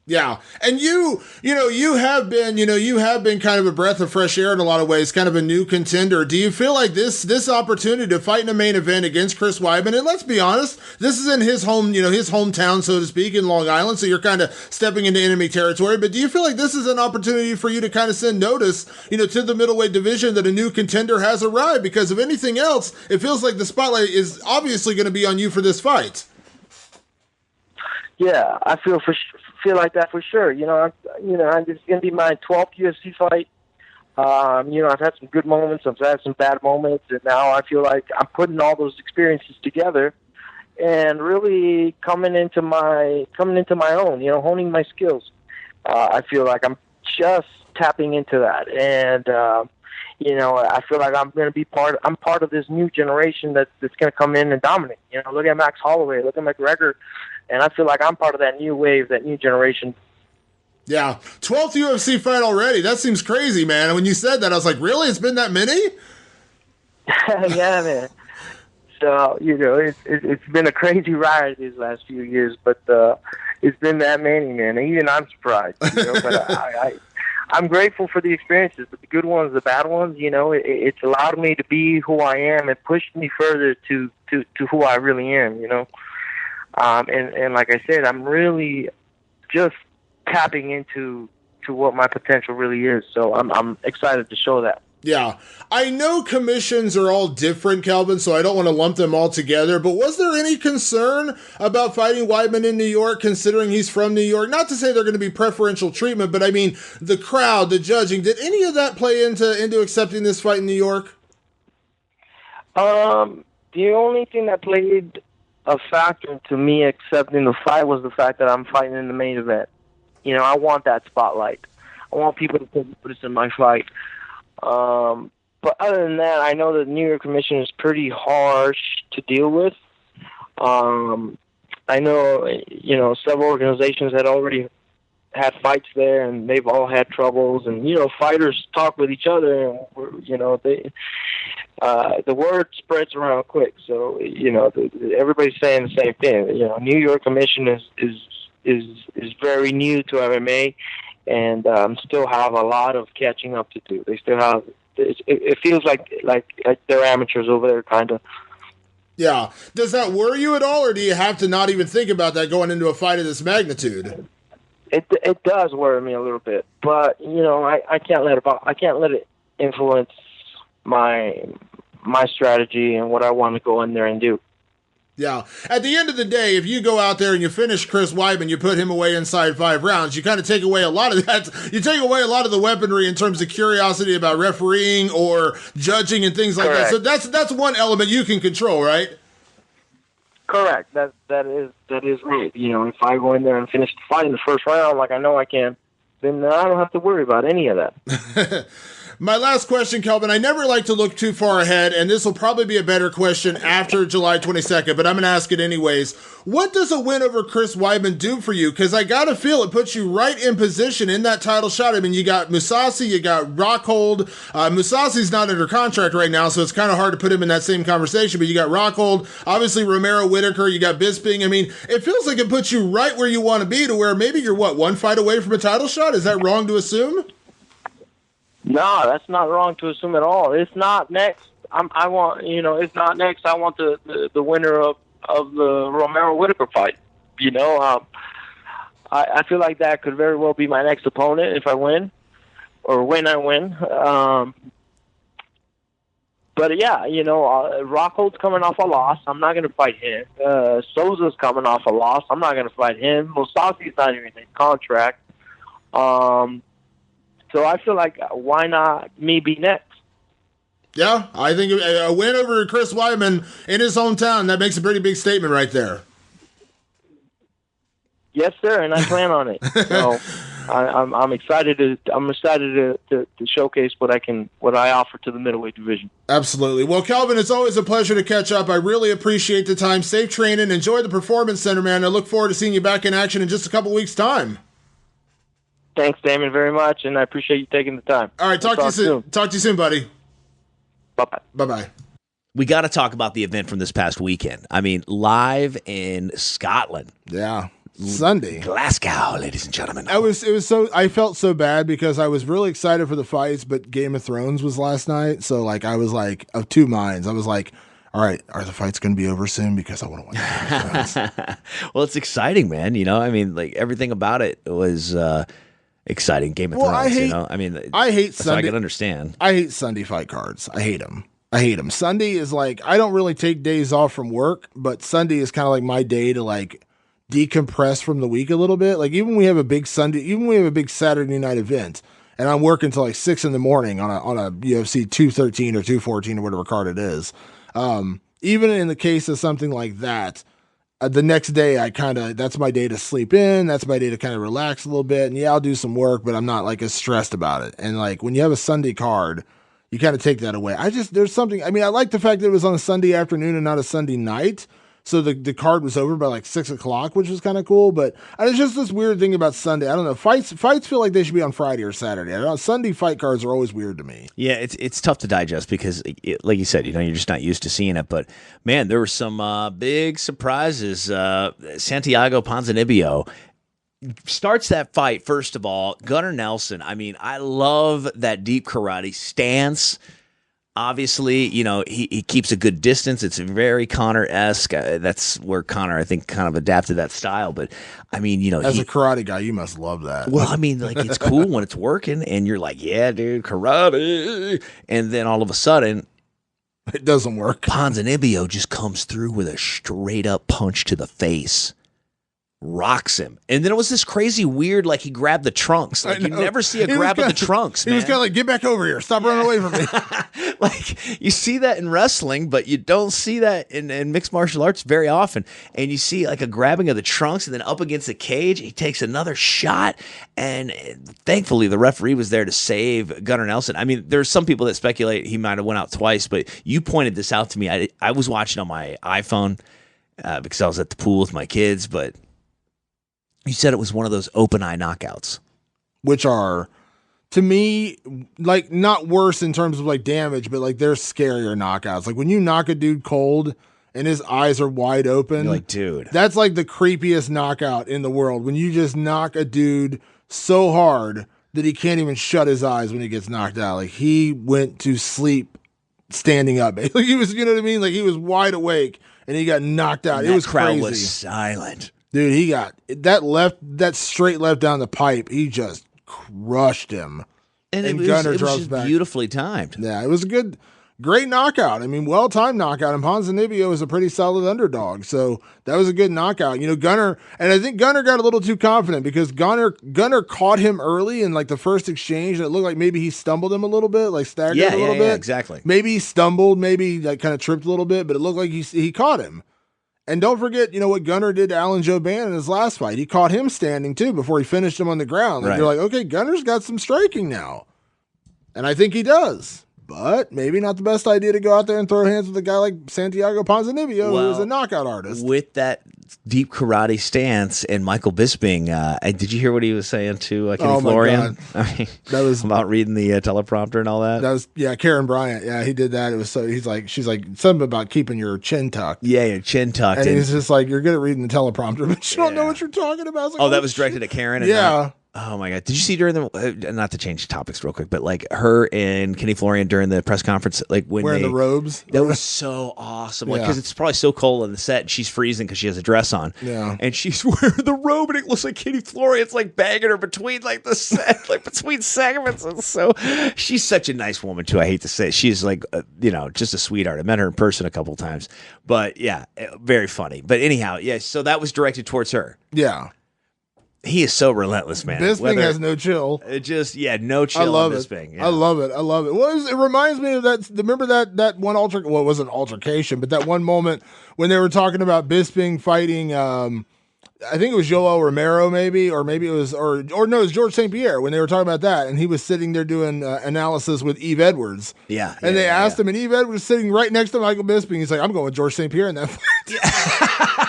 Yeah. And you have been kind of a breath of fresh air in a lot of ways, kind of a new contender. Do you feel like this opportunity to fight in a main event against Chris Weidman, and let's be honest, this is in his home, his hometown, so to speak, in Long Island, so you're kind of stepping into enemy territory, but do you feel like this is an opportunity for you to kind of send notice, to the middleweight division that a new contender has arrived? Because if anything else, it feels like the spotlight is obviously going to be on you for this fight. Yeah, I feel like that for sure. It's going to be my 12th UFC fight. I've had some good moments, I've had some bad moments, and now I feel like I'm putting all those experiences together and really coming into my own. Honing my skills. I feel like I'm just tapping into that, and I feel like I'm going to be part of this new generation that's going to come in and dominate. Look at Max Holloway, look at McGregor. And I feel like I'm part of that new wave, that new generation. Yeah. 12th UFC fight already. That seems crazy, man. And when you said that, I was like, really? It's been that many? Yeah, man. So, it's been a crazy ride these last few years, but it's been that many, man. Even I'm surprised. But I'm grateful for the experiences, the good ones, the bad ones. It's allowed me to be who I am and pushed me further to who I really am, And like I said, I'm really just tapping into what my potential really is. So I'm excited to show that. Yeah. I know commissions are all different, Kelvin, so I don't want to lump them all together, but was there any concern about fighting Weidman in New York, considering he's from New York? Not to say they're going to be preferential treatment, but I mean, the crowd, the judging, did any of that play into accepting this fight in New York? The only thing that played a factor to me accepting the fight was the fact that I'm fighting in the main event. I want that spotlight. I want people to take notice in my fight. But other than that, I know the New York Commission is pretty harsh to deal with. I know, several organizations had already had fights there, and they've all had troubles. And fighters talk with each other, and the word spreads around quick. So everybody's saying the same thing. New York Commission is very new to MMA, and still have a lot of catching up to do. They still have. It feels like they're amateurs over there, kind of. Yeah. Does that worry you at all, or do you have to not even think about that going into a fight of this magnitude? It does worry me a little bit, but I can't let it influence my strategy and what I want to go in there and do. Yeah. At the end of the day, if you go out there and you finish Chris Weidman, you put him away inside 5 rounds, you kind of take away a lot of that. You take away a lot of the weaponry in terms of curiosity about refereeing or judging and things like Correct. that. So that's one element you can control, right? Correct. That is right. If I go in there and finish the fight in the first round, like I know I can, then I don't have to worry about any of that. My last question, Kelvin, I never like to look too far ahead, and this will probably be a better question after July 22nd, but I'm going to ask it anyways. What does a win over Chris Weidman do for you? Because I got to feel it puts you right in position in that title shot. I mean, you got Mousasi, you got Rockhold. Mousasi's not under contract right now, so it's kind of hard to put him in that same conversation, but you got Rockhold, obviously Romero Whitaker, you got Bisping. I mean, it feels like it puts you right where you want to be, to where maybe you're, one fight away from a title shot? Is that wrong to assume? No, that's not wrong to assume at all. It's not next. It's not next. I want the winner of the Romero Whitaker fight. I feel like that could very well be my next opponent if I win, or when I win. But yeah, Rockhold's coming off a loss. I'm not going to fight him. Souza's coming off a loss. I'm not going to fight him. Mousasi's not even in contract. So I feel like, why not me be next? Yeah, I think a win over Chris Weidman in his hometown, that makes a pretty big statement right there. Yes, sir, and I plan on it. So I'm excited to showcase what I offer to the middleweight division. Absolutely. Well, Kelvin, it's always a pleasure to catch up. I really appreciate the time. Safe training. Enjoy the Performance Center, man. I look forward to seeing you back in action in just a couple weeks' time. Thanks, Damon, very much, and I appreciate you taking the time. All right, talk to you soon. Talk to you soon, buddy. Bye-bye. Bye-bye. We got to talk about the event from this past weekend. I mean, live in Scotland. Yeah. Sunday. Glasgow, ladies and gentlemen. I felt so bad because I was really excited for the fights, but Game of Thrones was last night, so I was of two minds. I was like, all right, are the fights going to be over soon? Because I want to watch Game of Thrones. Well, it's exciting, man. Everything about it was exciting. Game of Thrones. I hate Sunday. I can understand. I hate Sunday fight cards. I hate them. Sunday is I don't really take days off from work, but Sunday is kind of like my day to decompress from the week a little bit. Even when we have a big Saturday night event, and I'm working till 6 a.m. on a UFC 213 or 214 or whatever card it is. Even in the case of something like that, the next day that's my day to sleep in. That's my day to kind of relax a little bit. And yeah, I'll do some work, but I'm not as stressed about it. And when you have a Sunday card, you kind of take that away. There's something, I like the fact that it was on a Sunday afternoon and not a Sunday night. So the card was over by 6 o'clock, which was kind of cool. But it's just this weird thing about Sunday. I don't know. Fights feel like they should be on Friday or Saturday. I don't know. Sunday fight cards are always weird to me. Yeah, it's tough to digest because, like you said, you're just not used to seeing it. But man, there were some big surprises. Santiago Ponzinibbio starts that fight. First of all, Gunnar Nelson. I love that deep karate stance. Obviously, he keeps a good distance. It's very Conor-esque. That's where Conor, I think, kind of adapted that style. But, as a karate guy, you must love that. Well, it's cool when it's working, and you're like, yeah, dude, karate. And then all of a sudden, it doesn't work. Ponzinibbio just comes through with a straight-up punch to the face. Rocks him. And then it was this crazy weird, he grabbed the trunks. You never see a grab of the trunks, man. He was kind of get back over here. Stop running away from me. You see that in wrestling, but you don't see that in mixed martial arts very often. And you see a grabbing of the trunks and then up against the cage, he takes another shot. And thankfully, the referee was there to save Gunnar Nelson. There's some people that speculate he might have went out twice, but you pointed this out to me. I was watching on my iPhone because I was at the pool with my kids, but You said it was one of those open eye knockouts, which are, to me, like not worse in terms of like damage, but like they're scarier knockouts. Like when you knock a dude cold and his eyes are wide open, you're like, dude, that's like the creepiest knockout in the world. When you just knock a dude so hard that he can't even shut his eyes when he gets knocked out. Like he went to sleep standing up. Like he was, you know what I mean? Like he was wide awake and he got knocked out. It was crowd crazy. Was silent. Dude, he got that straight left down the pipe. He just crushed him. And it was just beautifully timed. Yeah, it was a great knockout. I mean, well-timed knockout. And Ponzinibbio is a pretty solid underdog. So that was a good knockout. You know, Gunnar, and I think Gunnar got a little too confident because Gunnar caught him early in like the first exchange. And it looked like maybe he stumbled him a little bit, like staggered a little bit. Yeah, exactly. Maybe he stumbled, maybe like kind of tripped a little bit, but it looked like he caught him. And don't forget, you know, what Gunnar did to Alan Jouban in his last fight. He caught him standing, too, before he finished him on the ground. Like, You're like, okay, Gunnar's got some striking now. And I think he does. But maybe not the best idea to go out there and throw hands with a guy like Santiago Ponzinibbio, who is a knockout artist. With that deep karate stance and Michael Bisping, did you hear what he was saying to Kenny Florian? I mean, that was about reading the teleprompter and all that. That was Karen Bryant. Yeah, he did that. It was so she's like something about keeping your chin tucked. Yeah, your chin tucked. And he's just like, you're good at reading the teleprompter, but you don't know what you're talking about. Like, that was directed at Karen. Yeah. Oh my God! Did you see during the not to change topics real quick, but like her and Kenny Florian during the press conference, like when wearing the robes, that was so awesome. Like because it's probably so cold on the set, and she's freezing because she has a dress on. Yeah, and she's wearing the robe, and it looks like Kenny Florian's like bagging her between like the set, like between segments. And so she's such a nice woman too. I hate to say it. She's like just a sweetheart. I met her in person a couple times, but yeah, very funny. But anyhow, yeah. So that was directed towards her. Yeah. He is so relentless, man. Bisping has no chill. It just, no chill. I love on it. Bisping. Yeah. I love it. Well, it reminds me of that. Remember that one it wasn't an altercation, but that one moment when they were talking about Bisping fighting. I think it was Joel Romero, maybe it was, or no, it was George St. Pierre when they were talking about that, and he was sitting there doing analysis with Eve Edwards. Yeah, and they asked him, and Eve Edwards was sitting right next to Michael Bisping. He's like, "I'm going with George St. Pierre in that fight." Yeah.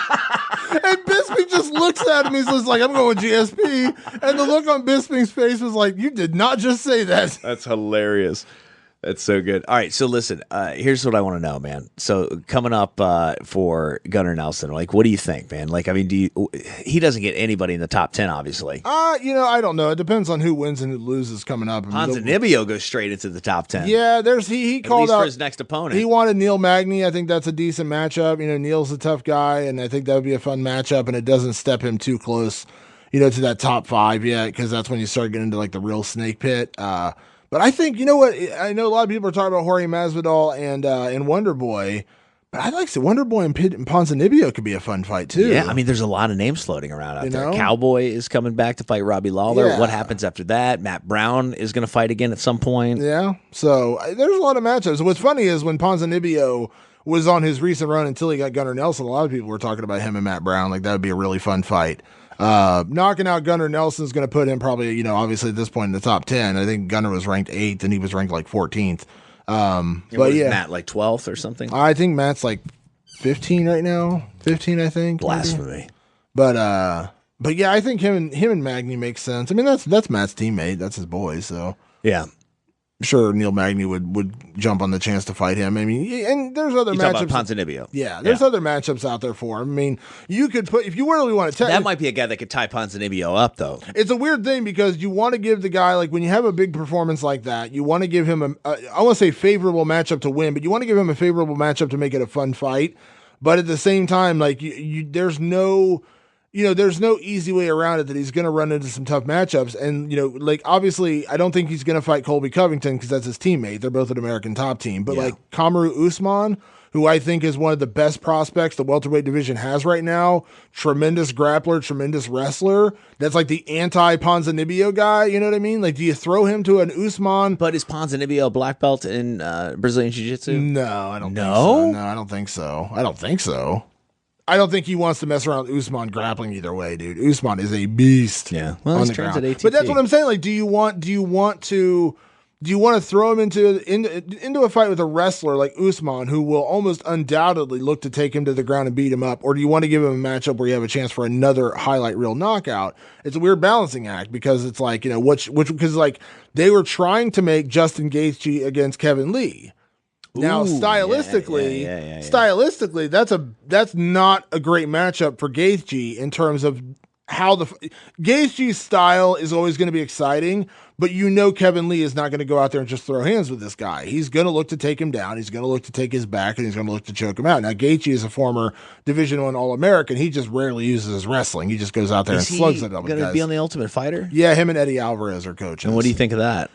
And Bisping just looks at him. He's just like, I'm going GSP. And the look on Bisping's face was like, you did not just say that. That's hilarious. That's so good. All right, so listen, here's what I want to know, man. So coming up for Gunnar Nelson, like, what do you think, man? Like, I mean, he doesn't get anybody in the top 10, obviously. I don't know. It depends on who wins and who loses coming up. Ponzinibbio goes straight into the top 10. Yeah, he called out for his next opponent. He wanted Neil Magny. I think that's a decent matchup. You know, Neil's a tough guy, and I think that would be a fun matchup, and it doesn't step him too close, to that top 5 yet, because that's when you start getting into like the real snake pit. But I think, you know what? I know a lot of people are talking about Jorge Masvidal and Wonder Boy, but I'd like to say Wonder Boy and Ponzinibbio could be a fun fight too. Yeah, I mean, there's a lot of names floating around out there. Cowboy is coming back to fight Robbie Lawler. Yeah. What happens after that? Matt Brown is going to fight again at some point. Yeah, so there's a lot of matchups. What's funny is when Ponzinibbio was on his recent run until he got Gunnar Nelson, a lot of people were talking about him and Matt Brown. Like, that would be a really fun fight. Knocking out Gunnar Nelson is going to put him probably, obviously at this point in the top 10. I think Gunnar was ranked 8th and he was ranked like 14th. But yeah, Matt like 12th or something. I think Matt's like 15 right now. 15, I think. Blasphemy. Maybe. But yeah, I think him and Magny makes sense. I mean, that's Matt's teammate. That's his boy. So yeah. Sure, Neil Magny would jump on the chance to fight him. I mean, and there's other matchups. Ponzinibbio. Yeah, there's other matchups out there for him. I mean, you could put, if you really want to tell, that might be a guy that could tie Ponzinibbio up, though. It's a weird thing because you want to give the guy, like, when you have a big performance like that, you want to give him I want to say favorable matchup to win, but you want to give him a favorable matchup to make it a fun fight. But at the same time, like, there's no easy way around it that he's going to run into some tough matchups. And, like, obviously, I don't think he's going to fight Colby Covington because that's his teammate. They're both an American top team. But, like, Kamaru Usman, who I think is one of the best prospects the welterweight division has right now, tremendous grappler, tremendous wrestler. That's like the anti-Ponzinibbio guy, you know what I mean? Like, do you throw him to an Usman? But is Ponzinibbio a black belt in Brazilian Jiu-Jitsu? No, I don't think so. No, I don't think so. I don't think he wants to mess around with Usman grappling either way, dude. Usman is a beast. Yeah. Well, he's trained at ATT. But that's what I'm saying. Like, do you want to Do you want to throw him into a fight with a wrestler like Usman, who will almost undoubtedly look to take him to the ground and beat him up? Or do you want to give him a matchup where you have a chance for another highlight reel knockout? It's a weird balancing act because it's like, because like they were trying to make Justin Gaethje against Kevin Lee. Now, stylistically, that's not a great matchup for Gaethje in terms of how Gaethje's style is always going to be exciting, but Kevin Lee is not going to go out there and just throw hands with this guy. He's going to look to take him down. He's going to look to take his back, and he's going to look to choke him out. Now, Gaethje is a former Division I All-American. He just rarely uses his wrestling. He just goes out there and slugs at them. Going to be on The Ultimate Fighter? Yeah, him and Eddie Alvarez are coaches. And what do you think of that?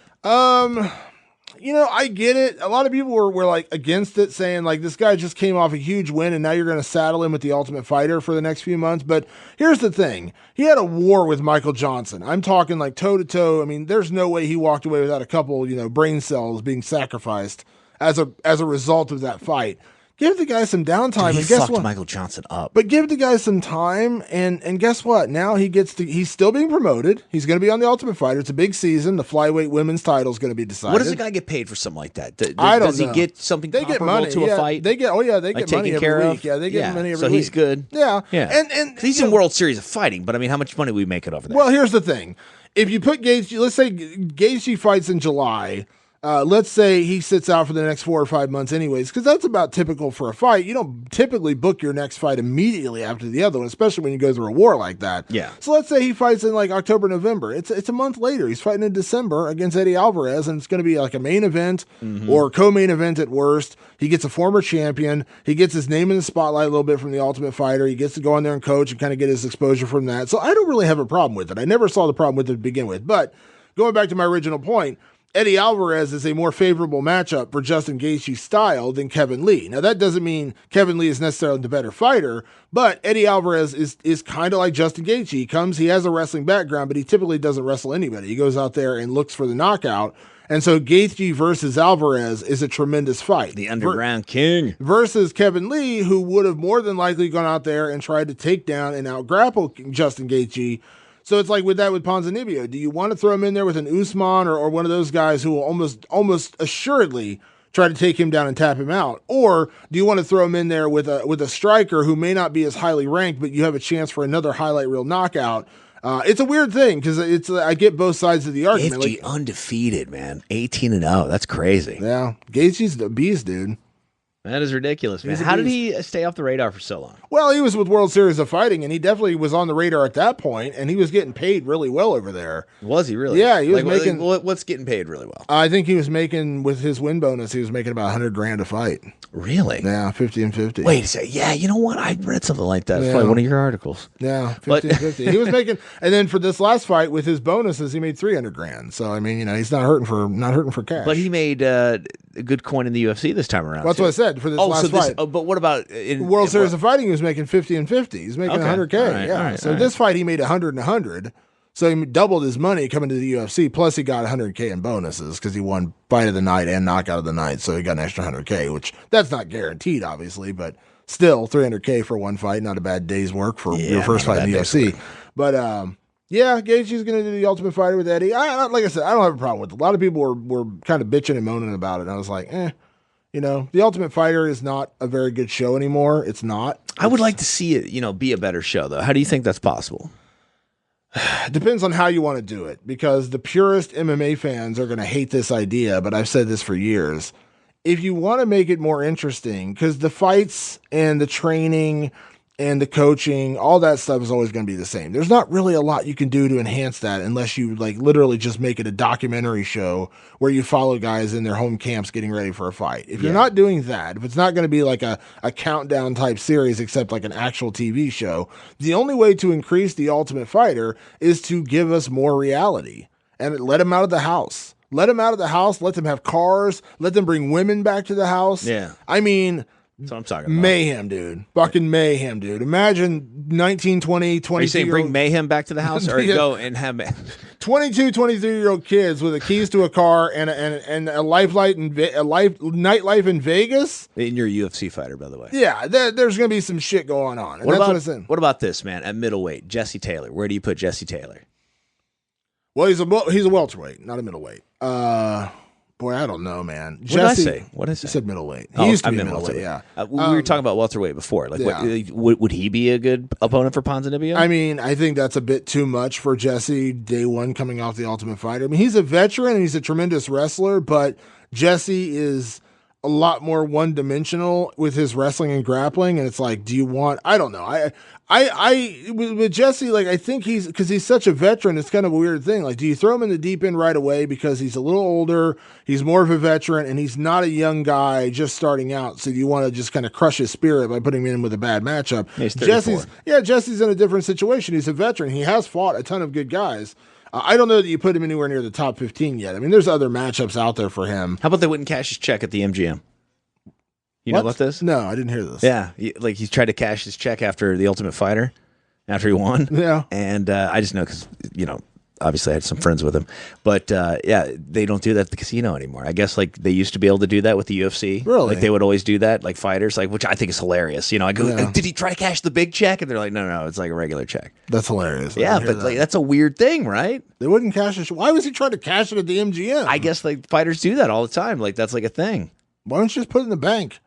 I get it. A lot of people were like against it, saying like this guy just came off a huge win and now you're going to saddle him with the Ultimate Fighter for the next few months. But here's the thing. He had a war with Michael Johnson. I'm talking like toe to toe. I mean, there's no way he walked away without a couple, brain cells being sacrificed as a result of that fight. Give the guy some downtime. Dude, and guess what? Michael Johnson up. But give the guy some time, and guess what? Now he's still being promoted. He's going to be on the Ultimate Fighter. It's a big season. The flyweight women's title is going to be decided. What does a guy get paid for something like that? I don't know. Does he get something comparable to a fight? They get money every week. Yeah, they get money every week. So he's good. Yeah. And he's in World Series of Fighting, but I mean, how much money we make it over there? Well, here's the thing. If you put Gaethje, let's say Gaethje fights in July. Let's say he sits out for the next 4 or 5 months anyways, because that's about typical for a fight. You don't typically book your next fight immediately after the other one, especially when you go through a war like that. Yeah. So let's say he fights in like October, November. It's a month later. He's fighting in December against Eddie Alvarez, and it's going to be like a main event or co-main event at worst. He gets a former champion. He gets his name in the spotlight a little bit from the Ultimate Fighter. He gets to go on there and coach and kind of get his exposure from that. So I don't really have a problem with it. I never saw the problem with it to begin with. But going back to my original point, Eddie Alvarez is a more favorable matchup for Justin Gaethje's style than Kevin Lee. Now, that doesn't mean Kevin Lee is necessarily the better fighter, but Eddie Alvarez is kind of like Justin Gaethje. He has a wrestling background, but he typically doesn't wrestle anybody. He goes out there and looks for the knockout. And so Gaethje versus Alvarez is a tremendous fight. The underground king. Versus Kevin Lee, who would have more than likely gone out there and tried to take down and out-grapple Justin Gaethje. So it's like with Ponzinibbio. Do you want to throw him in there with an Usman or one of those guys who will almost assuredly try to take him down and tap him out? Or do you want to throw him in there with a striker who may not be as highly ranked, but you have a chance for another highlight reel knockout? It's a weird thing because I get both sides of the argument. Gaethje undefeated, man. 18-0. That's crazy. Yeah. Gaethje's the beast, dude. That is ridiculous, man. How did he stay off the radar for so long? Well, he was with World Series of Fighting, and he definitely was on the radar at that point, and he was getting paid really well over there. Was he really? Yeah, he was making. What's getting paid really well? I think he was making, with his win bonus, he was making about $100,000 a fight. Really? Yeah, 50 and 50. Wait a second. Yeah, you know what? I read something like that. It's probably one of your articles. Yeah, 50 and 50. He was making, and then for this last fight with his bonuses, he made $300,000. So I mean, he's not hurting for cash. But he made a good coin in the UFC this time around. That's what I said for this last fight. But what about World Series of Fighting? He was making 50 and 50. He's making $100,000. All right, so this fight he made 100 and 100. So he doubled his money coming to the UFC. Plus he got $100,000 in bonuses because he won fight of the night and knockout of the night. So he got an extra $100,000, which that's not guaranteed, obviously, but still $300,000 for one fight. Not a bad day's work for your first fight in the UFC. But yeah, Gaethje's going to do the Ultimate Fighter with Eddie. Like I said, I don't have a problem with it. A lot of people were kind of bitching and moaning about it. And I was like, the Ultimate Fighter is not a very good show anymore. It's not. I would like to see it, be a better show, though. How do you think that's possible? It depends on how you want to do it, because the purest MMA fans are going to hate this idea, but I've said this for years. If you want to make it more interesting, because the fights and the training and the coaching, all that stuff is always going to be the same. There's not really a lot you can do to enhance that unless you literally just make it a documentary show where you follow guys in their home camps getting ready for a fight. If you're not doing that, if it's not going to be like a countdown type series except like an actual TV show, the only way to increase the Ultimate Fighter is to give us more reality and let them out of the house. Let them out of the house. Let them have cars. Let them bring women back to the house. Yeah. I mean, that's what I'm talking about. Mayhem, dude. Fucking mayhem, dude. Imagine 19, 20, 22. Are you saying bring mayhem back to the house or go and have 22, 23-year-old kids with the keys to a car and a nightlife in Vegas? And you're a UFC fighter, by the way. Yeah, there's going to be some shit going on. What about this, man? At middleweight, Jesse Taylor. Where do you put Jesse Taylor? Well, he's a welterweight, not a middleweight. Boy, I don't know, man. What did I say? What did I say? You said middleweight. He used to be middleweight, yeah. We were talking about welterweight before. Like, would he be a good opponent for Ponzinibbio? I mean, I think that's a bit too much for Jesse day one coming off the Ultimate Fighter. I mean, he's a veteran and he's a tremendous wrestler, but Jesse is a lot more one-dimensional with his wrestling and grappling, and it's like, do you want? I don't know. With Jesse, like, I think because he's such a veteran, it's kind of a weird thing. Like, do you throw him in the deep end right away because he's a little older, he's more of a veteran, and he's not a young guy just starting out? So do you want to just kind of crush his spirit by putting him in with a bad matchup? He's 34. Jesse's in a different situation. He's a veteran. He has fought a ton of good guys. I don't know that you put him anywhere near the top 15 yet. I mean, there's other matchups out there for him. How about they wouldn't cash his check at the MGM? You know about this? No, I didn't hear this. Yeah, like he tried to cash his check after the Ultimate Fighter, after he won. Yeah. And I just know because, obviously I had some friends with him. But, they don't do that at the casino anymore. I guess, like, they used to be able to do that with the UFC. Really? Like, they would always do that, like, fighters, like, which I think is hilarious. I go, did he try to cash the big check? And they're like, no, it's like a regular check. That's hilarious. Yeah, but like, that's a weird thing, right? They wouldn't cash it. Why was he trying to cash it at the MGM? I guess, like, fighters do that all the time. Like, that's like a thing. Why don't you just put it in the bank?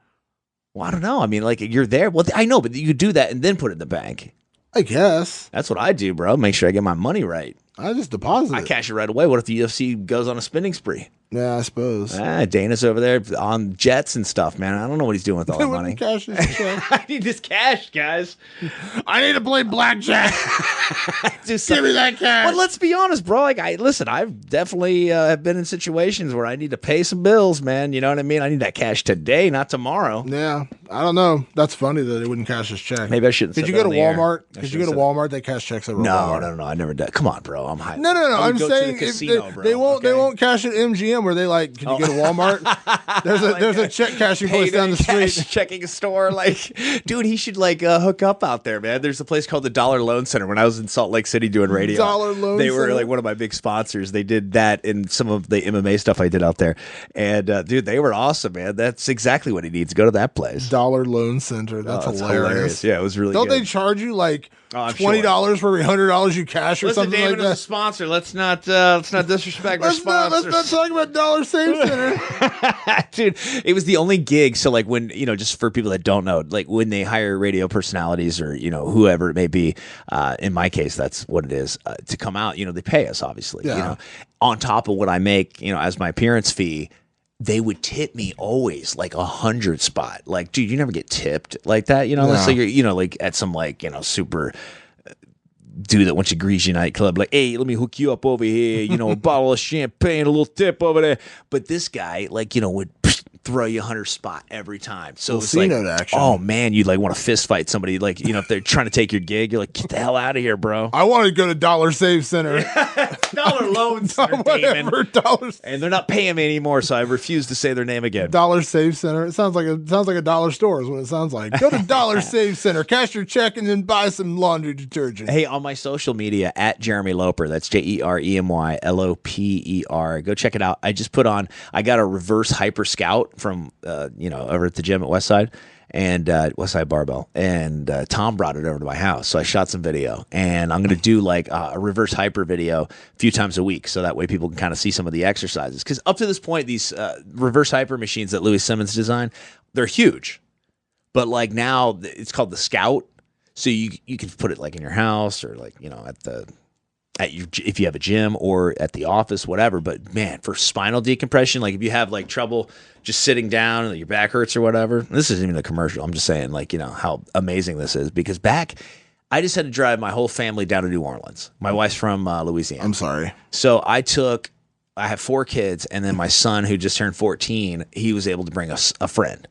Well, I don't know. I mean, like, you're there. Well, I know, but you could do that and then put it in the bank. I guess. That's what I do, bro. Make sure I get my money right. I just deposit it. I cash it right away. What if the UFC goes on a spending spree? Yeah, I suppose. Dana's over there on jets and stuff, man. I don't know what he's doing with all the money. Cash his check. I need this cash, guys. I need to play blackjack. Give me that cash. But let's be honest, bro. Like, I've definitely have been in situations where I need to pay some bills, man. You know what I mean? I need that cash today, not tomorrow. Yeah, I don't know. That's funny that they wouldn't cash his check. Maybe I shouldn't. Did you go to Walmart? Did you go to Walmart? They cash checks over Walmart. No. I never did. Come on, bro. I'm high. No. I'm saying they won't cash at MGM where they like. Can you go to Walmart? There's a check cashing place down the street. Checking store, like, dude, he should like hook up out there, man. There's a place called the Dollar Loan Center. When I was in Salt Lake City doing radio, they were like one of my big sponsors. They did that in some of the MMA stuff I did out there, and dude, they were awesome, man. That's exactly what he needs. Go to that place. Dollar Loan Center. That's hilarious. Yeah, it was really. Don't good. they charge you like $20 for every $100 you cash or something Damon like that? A sponsor. Let's not disrespect our sponsors. Let's not talk about Dollar Save Center. Dude, it was the only gig. So like when, just for people that don't know, like when they hire radio personalities or, whoever it may be, in my case, that's what it is, to come out, they pay us obviously, on top of what I make, as my appearance fee. They would tip me always like 100 spot. Like, dude, you never get tipped like that, Unless like you're, like at some like, super dude that wants to greasy nightclub. Like, hey, let me hook you up over here. A bottle of champagne, a little tip over there. But this guy, like, would throw you 100 spot every time. So it's like, action. Oh man, you'd like want to fist fight somebody. Like, if they're trying to take your gig, you're like, get the hell out of here, bro. I want to go to Dollar Save Center. Dollar Loan Center, Damon. And they're not paying me anymore, so I refuse to say their name again. Dollar Save Center. It sounds like a dollar store is what it sounds like. Go to Dollar Save Center, cash your check, and then buy some laundry detergent. Hey, on my social media at Jeremy Loper, that's JeremyLoper. Go check it out. I just I got a reverse hyper scout from over at the gym at Westside and Westside Barbell, and Tom brought it over to my house, so I shot some video, and I'm gonna do like a reverse hyper video a few times a week, so that way people can kind of see some of the exercises. Because up to this point, these reverse hyper machines that Louis Simmons designed, they're huge, but like now it's called the Scout, so you can put it like in your house or like if you have a gym or at the office, whatever. But man, for spinal decompression, like if you have like trouble just sitting down and your back hurts or whatever, this isn't even a commercial. I'm just saying like, how amazing this is, because I just had to drive my whole family down to New Orleans. My wife's from Louisiana. I'm sorry. So I have 4 kids, and then my son who just turned 14, he was able to bring us a friend.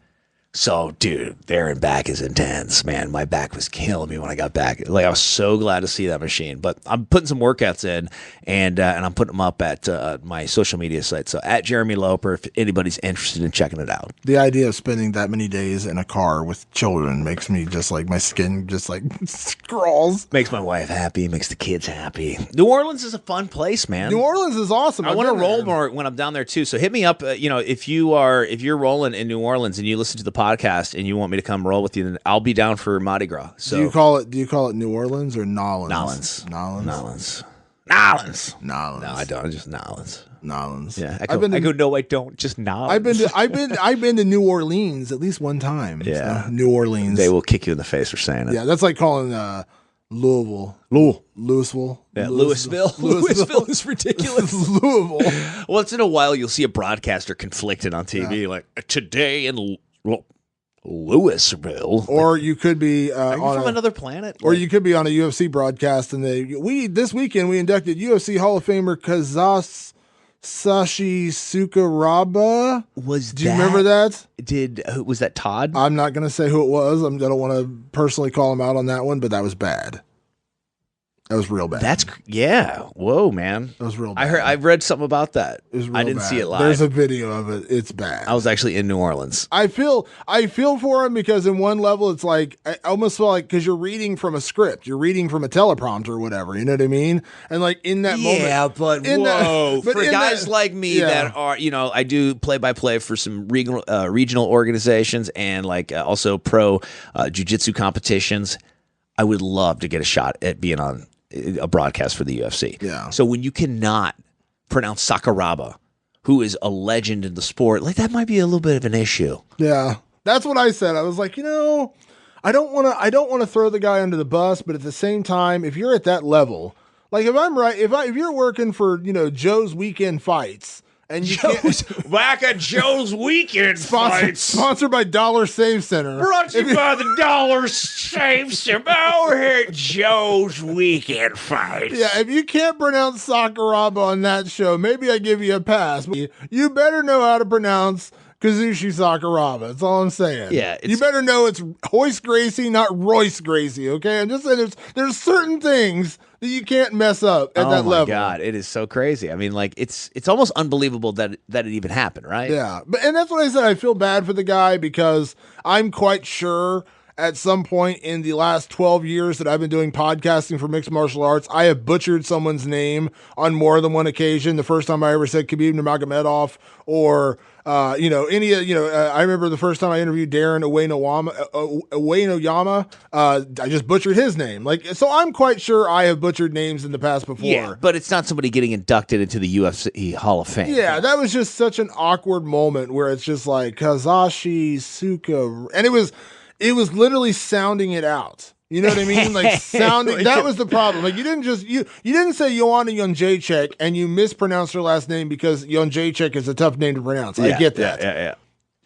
So, dude, there and back is intense, man. My back was killing me when I got back. Like, I was so glad to see that machine. But I'm putting some workouts in, and I'm putting them up at my social media site. So, at Jeremy Loper, if anybody's interested in checking it out. The idea of spending that many days in a car with children makes me just like, my skin just like scrawls. Makes my wife happy, makes the kids happy. New Orleans is a fun place, man. New Orleans is awesome. I want to roll more when I'm down there, too. So, hit me up, if you're rolling in New Orleans and you listen to the podcast and you want me to come roll with you, then I'll be down for Mardi Gras. So do you call it New Orleans or Nolans? Nolans. Nolans. Nolans. Nolans. Nolans. No, I don't. Just Nolans. Nolans. Yeah, I go. No, I don't. Just Nolans. I've been to New Orleans at least one time. Yeah, so, New Orleans. They will kick you in the face for saying it. Yeah, that's like calling Louisville. Louisville. Yeah, Louisville. Louisville is ridiculous. Louisville. Once in a while, you'll see a broadcaster conflicted on TV, like today in Louisville. Or you could be Are you from another planet? Or you could be on a UFC broadcast, and this weekend we inducted UFC Hall of Famer Kazasashi Sukaraba. Do you remember that? Was that Todd? I'm not going to say who it was. I don't want to personally call him out on that one, but that was bad. That was real bad. Whoa, man. That was real bad. I read something about that. It was real I didn't bad. see it live. There's a video of it. It's bad. I was actually in New Orleans. I feel for him because in one level it's like I almost feel like because you're reading from a script, you're reading from a teleprompter or whatever. You know what I mean? And like in that moment, for guys like me that are I do play-by-play for some regional organizations and like also pro jiu-jitsu competitions. I would love to get a shot at being on a broadcast for the UFC. Yeah. So when you cannot pronounce Sakuraba, who is a legend in the sport, like that might be a little bit of an issue. Yeah. That's what I said. I was like, I don't want to throw the guy under the bus, but at the same time, if you're at that level, like if I'm right, if you're working for, Joe's Weekend Fights, and you back at Joe's Weekend Fights, sponsored by Dollar Save Center, brought to you by the Dollar Save Center. Over here at Joe's Weekend Fights. Yeah, if you can't pronounce Sakuraba on that show, maybe I give you a pass. But you better know how to pronounce Kazushi Sakuraba. That's all I'm saying. Yeah, you better know it's Royce Gracie, not Royce Gracie. Okay, I'm just saying there's certain things that you can't mess up at that level. Oh my God, it is so crazy. I mean, like it's almost unbelievable that it even happened, right? Yeah, and that's what I said. I feel bad for the guy because I'm quite sure at some point in the last 12 years that I've been doing podcasting for mixed martial arts, I have butchered someone's name on more than one occasion. The first time I ever said Khabib Nurmagomedov or I remember the first time I interviewed Darren Uenoyama, I just butchered his name. Like, so I'm quite sure I have butchered names in the past before. Yeah, but it's not somebody getting inducted into the UFC Hall of Fame. Yeah, that was just such an awkward moment where it's just like Kazashi Suka, and it was literally sounding it out. You know what I mean? Like sounding. That was the problem. Like you didn't say Joanna Jędrzejczyk and you mispronounced her last name because Jędrzejczyk is a tough name to pronounce. I get that. Yeah.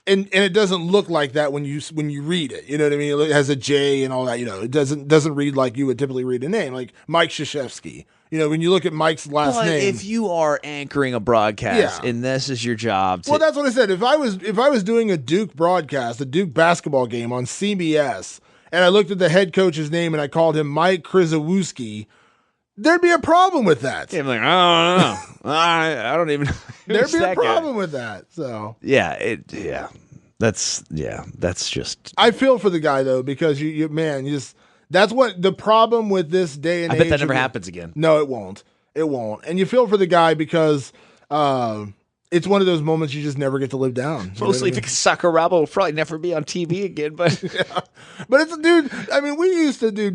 And it doesn't look like that when you read it. You know what I mean? It has a J and all that. It doesn't read like you would typically read a name, like Mike Krzyzewski. When you look at Mike's last name. If you are anchoring a broadcast and this is your job. Well, that's what I said. If I was doing a Duke broadcast, a Duke basketball game on CBS, and I looked at the head coach's name and I called him Mike Krzyzewski, there'd be a problem with that. Yeah, I'm like, I don't know. I don't even know. There'd be a problem with that. So that's just. I feel for the guy though, because that's what the problem with this day and age. I bet that never happens again. No, it won't. It won't. And you feel for the guy because it's one of those moments you just never get to live down. Mostly because Sakuraba will probably never be on TV again. But but it's a dude. I mean,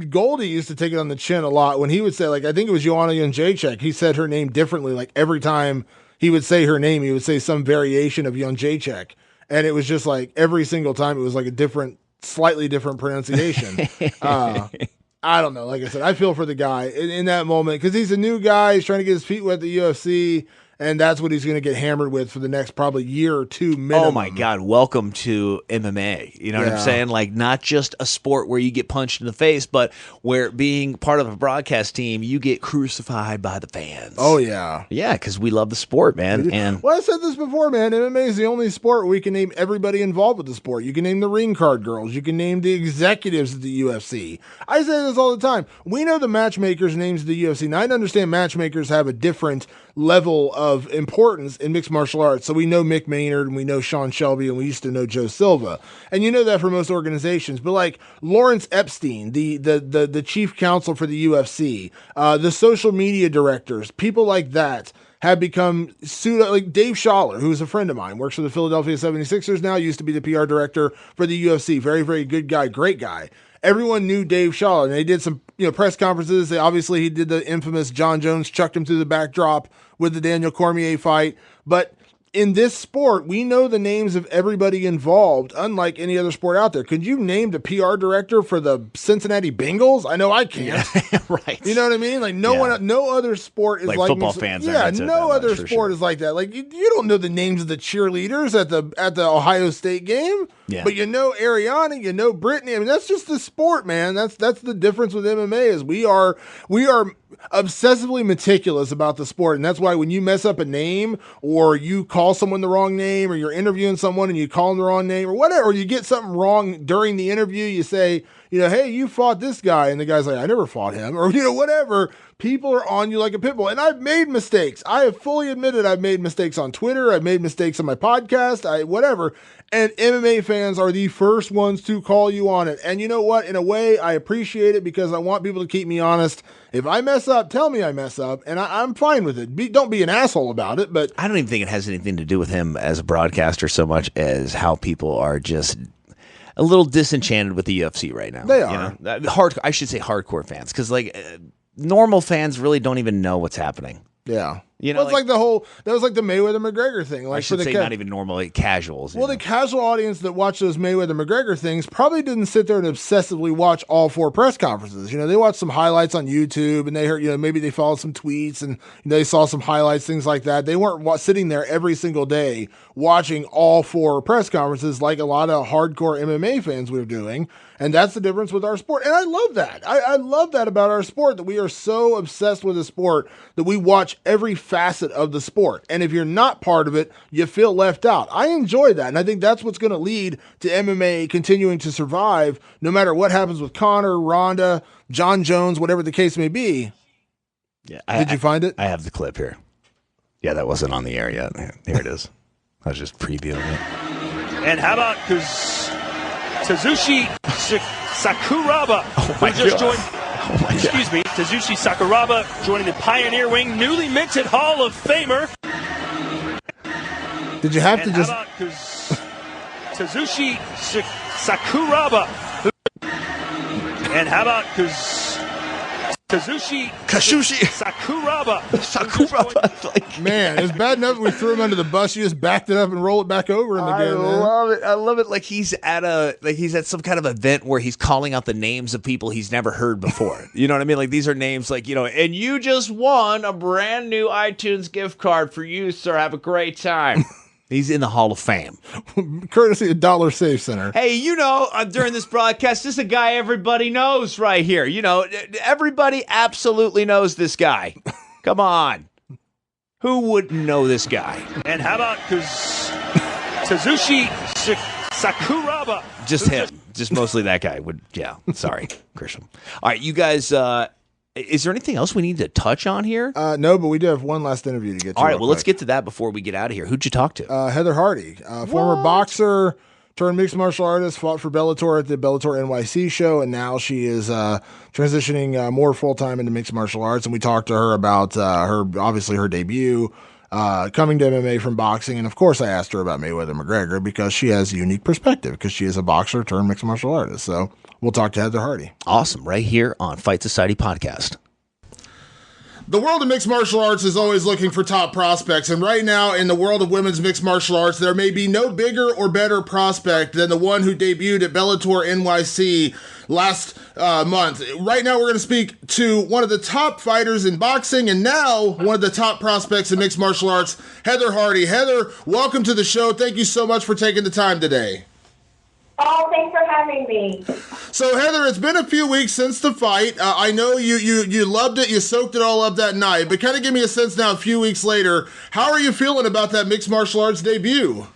Goldie used to take it on the chin a lot when he would say, like, I think it was Joanna Jędrzejczyk. He said her name differently. Like every time he would say her name, he would say some variation of Jędrzejczyk. And it was just like every single time it was like a slightly different pronunciation. I don't know. Like I said, I feel for the guy in that moment because he's a new guy. He's trying to get his feet wet at the UFC. And that's what he's going to get hammered with for the next probably year or two minimum. Oh, my God. Welcome to MMA. You know what I'm saying? Like, not just a sport where you get punched in the face, but where being part of a broadcast team, you get crucified by the fans. Oh, yeah. Yeah, because we love the sport, man. Well, I said this before, man. MMA is the only sport where we can name everybody involved with the sport. You can name the ring card girls. You can name the executives at the UFC. I say this all the time. We know the matchmakers' names of the UFC. Now, I understand matchmakers have a different level of importance in mixed martial arts. So we know Mick Maynard and we know Sean Shelby and we used to know Joe Silva. And you know that for most organizations. But like Lawrence Epstein, the chief counsel for the UFC, the social media directors, people like that have become pseudo, like Dave Schaller, who's a friend of mine, works for the Philadelphia 76ers now, used to be the PR director for the UFC. Very, very good guy, great guy. Everyone knew Dave Schaller, and they did some press conferences. Obviously, he did the infamous John Jones chucked him through the backdrop with the Daniel Cormier fight. But in this sport, we know the names of everybody involved, unlike any other sport out there. Could you name the PR director for the Cincinnati Bengals? I know I can't. Yeah, right. You know what I mean? Like no other sport is like football fans. Yeah, no other sport is like that. Like you don't know the names of the cheerleaders at the Ohio State game. Yeah. But you know Ariana, you know Brittany. I mean, that's just the sport, man. That's the difference with MMA is we are obsessively meticulous about the sport, and that's why when you mess up a name or you call someone the wrong name or you're interviewing someone and you call them the wrong name or whatever, or you get something wrong during the interview, you say, hey, you fought this guy, and the guy's like, I never fought him, or whatever. People are on you like a pit bull, and I've made mistakes. I have fully admitted I've made mistakes on Twitter. I've made mistakes on my podcast. Whatever. And MMA fans are the first ones to call you on it. And you know what? In a way, I appreciate it because I want people to keep me honest. If I mess up, tell me I mess up, and I'm fine with it. Don't be an asshole about it. But I don't even think it has anything to do with him as a broadcaster so much as how people are just a little disenchanted with the UFC right now. They are. I should say hardcore fans, because normal fans really don't even know what's happening. Yeah. Well, it's that was like the Mayweather-McGregor thing. Like I should say not even normal, casuals. Well, the casual audience that watch those Mayweather-McGregor things probably didn't sit there and obsessively watch all 4 press conferences. They watched some highlights on YouTube, and they heard, maybe they followed some tweets, and they saw some highlights, things like that. They weren't sitting there every single day watching all 4 press conferences like a lot of hardcore MMA fans were doing. And that's the difference with our sport. And I love that. I love that about our sport, that we are so obsessed with the sport that we watch every facet of the sport. And if you're not part of it, you feel left out. I enjoy that. And I think that's what's going to lead to MMA continuing to survive no matter what happens with Conor, Ronda, John Jones, whatever the case may be. Yeah, Did you find it? I have the clip here. Yeah, that wasn't on the air yet. Here it is. I was just previewing it. And how about Kazushi Sakuraba, who just joined. Kazushi Sakuraba joining the Pioneer Wing, newly minted Hall of Famer. Did you have to just? How about Kazushi Sakuraba? And how about Kazushi Sakuraba? Man, it's bad enough we threw him under the bus. You just backed it up and roll it back over him again. Love it. I love it. Like he's at some kind of event where he's calling out the names of people he's never heard before. You know what I mean? Like these are names and you just won a brand new iTunes gift card for you, sir. Have a great time. He's in the Hall of Fame. Courtesy of Dollar Save Center. Hey, during this broadcast, this is a guy everybody knows right here. Everybody absolutely knows this guy. Come on. Who wouldn't know this guy? And how about Kazushi Sakuraba? Just him. Just mostly that guy. Sorry, Christian. All right, you guys... is there anything else we need to touch on here? No, but we do have one last interview to get to. All right, well, let's get to that before we get out of here. Who'd you talk to? Heather Hardy, former boxer turned mixed martial artist, fought for Bellator at the Bellator NYC show, and now she is transitioning more full-time into mixed martial arts. And we talked to her about her debut, coming to MMA from boxing. And, of course, I asked her about Mayweather-McGregor because she has a unique perspective because she is a boxer turned mixed martial artist. So we'll talk to Heather Hardy. Awesome. Right here on Fight Society Podcast. The world of mixed martial arts is always looking for top prospects, and right now in the world of women's mixed martial arts, there may be no bigger or better prospect than the one who debuted at Bellator NYC last month. Right now we're going to speak to one of the top fighters in boxing and now one of the top prospects in mixed martial arts, Heather Hardy. Heather, welcome to the show. Thank you so much for taking the time today. Oh, thanks for having me. So, Heather, it's been a few weeks since the fight. I know you loved it. You soaked it all up that night. But kind of give me a sense now, a few weeks later, how are you feeling about that mixed martial arts debut?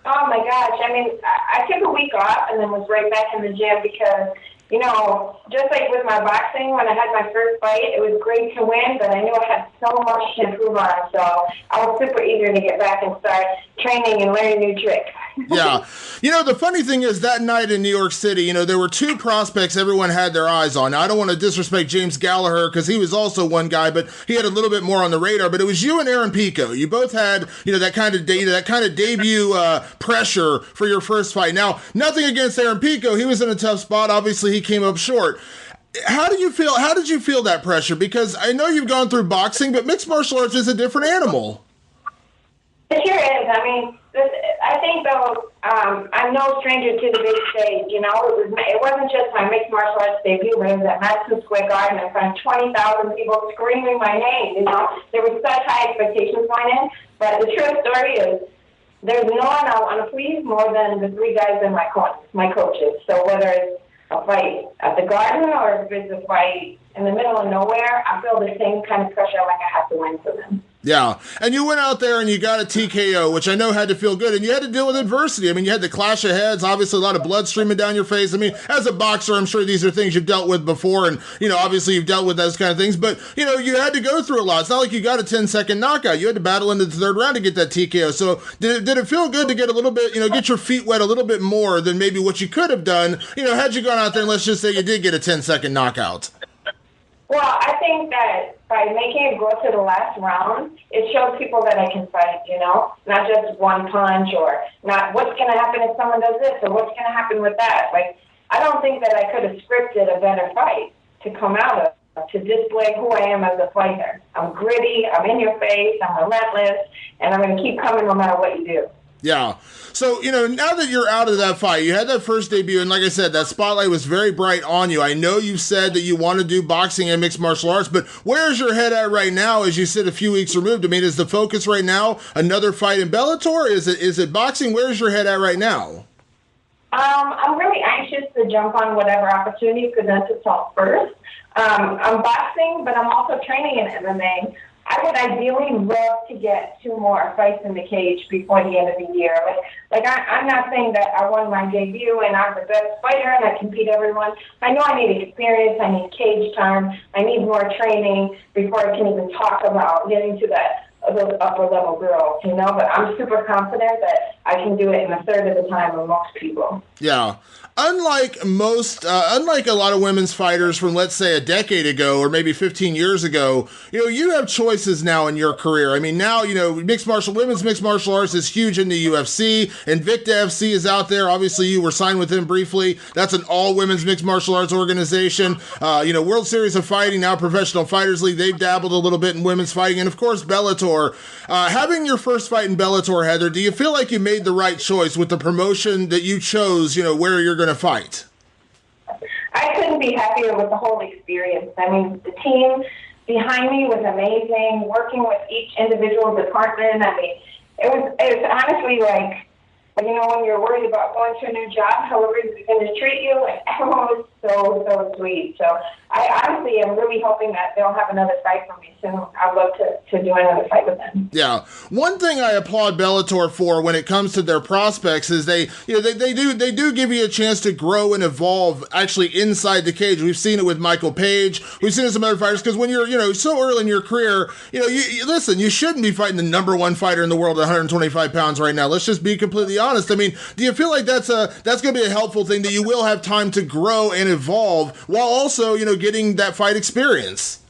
Oh, my gosh. I mean, I took a week off and then was right back in the gym because, just like with my boxing, when I had my first fight, it was great to win, but I knew I had so much to improve on. So I was super eager to get back and start training and learning new tricks. Yeah. The funny thing is that night in New York City, there were two prospects everyone had their eyes on. Now, I don't want to disrespect James Gallagher because he was also one guy, but he had a little bit more on the radar. But it was you and Aaron Pico. You both had, that kind of debut pressure for your first fight. Now, nothing against Aaron Pico. He was in a tough spot. Obviously, he came up short. How did you feel that pressure? Because I know you've gone through boxing, but mixed martial arts is a different animal. It sure is. I mean, I think, though, I'm no stranger to the big stage. It wasn't just my mixed martial arts debut, but it was at Madison Square Garden in front of 20,000 people screaming my name. There were such high expectations going in. But the true story is there's no one I want to please more than the three guys in my corner, my coaches. So whether it's a fight at the Garden or if it's a fight in the middle of nowhere, I feel the same kind of pressure like I have to win for them. Yeah, and you went out there and you got a TKO, which I know had to feel good, and you had to deal with adversity. I mean, you had the clash of heads, obviously a lot of blood streaming down your face. I mean, as a boxer, I'm sure these are things you've dealt with before, and, obviously you've dealt with those kind of things, but, you had to go through a lot. It's not like you got a 10-second knockout. You had to battle into the third round to get that TKO. So did it feel good to get a little bit, get your feet wet a little bit more than maybe what you could have done, had you gone out there and let's just say you did get a 10-second knockout? Well, I think that by making it go to the last round, it shows people that I can fight, not just one punch or not what's going to happen if someone does this or what's going to happen with that. Like, I don't think that I could have scripted a better fight to come out of, to display who I am as a fighter. I'm gritty, I'm in your face, I'm relentless, and I'm going to keep coming no matter what you do. Yeah. So, now that you're out of that fight, you had that first debut, and like I said, that spotlight was very bright on you. I know you said that you want to do boxing and mixed martial arts, but where's your head at right now as you sit a few weeks removed? I mean, is the focus right now another fight in Bellator? Is it boxing? Where's your head at right now? I'm really anxious to jump on whatever opportunity presents itself first. I'm boxing, but I'm also training in MMA. I would ideally love to get 2 more fights in the cage before the end of the year. I'm not saying that I won my debut and I'm the best fighter and I can beat everyone. I know I need experience, I need cage time, I need more training before I can even talk about getting to those upper level girls, but I'm super confident that I can do it in a third of the time of most people. Yeah. Unlike a lot of women's fighters from, let's say, a decade ago or maybe 15 years ago, you have choices now in your career. I mean, now, women's mixed martial arts is huge in the UFC. Invicta FC is out there. Obviously, you were signed with them briefly. That's an all-women's mixed martial arts organization. World Series of Fighting, now Professional Fighters League, they've dabbled a little bit in women's fighting. And, of course, Bellator. Having your first fight in Bellator, Heather, do you feel like you made the right choice with the promotion that you chose, where you're going to fight? I couldn't be happier with the whole experience. I mean, the team behind me was amazing, working with each individual department. I mean, it was honestly like, when you're worried about going to a new job, how everybody's going to treat you, everyone was so sweet. So I honestly am really hoping that they'll have another fight for me soon. I'd love to do another fight with them. Yeah. One thing I applaud Bellator for when it comes to their prospects is they do give you a chance to grow and evolve actually inside the cage. We've seen it with Michael Page. We've seen it with some other fighters because when you're, so early in your career, you shouldn't be fighting the number one fighter in the world at 125 pounds right now. Let's just be completely honest. I mean, do you feel like that's going to be a helpful thing that you will have time to grow and evolve while also, getting that fight experience?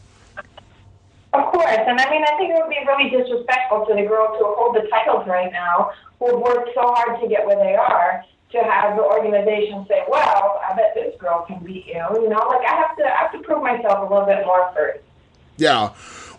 Of course, and I think it would be really disrespectful to the girls who hold the titles right now, who have worked so hard to get where they are, to have the organization say, well, I bet this girl can beat you. I have to prove myself a little bit more first. Yeah.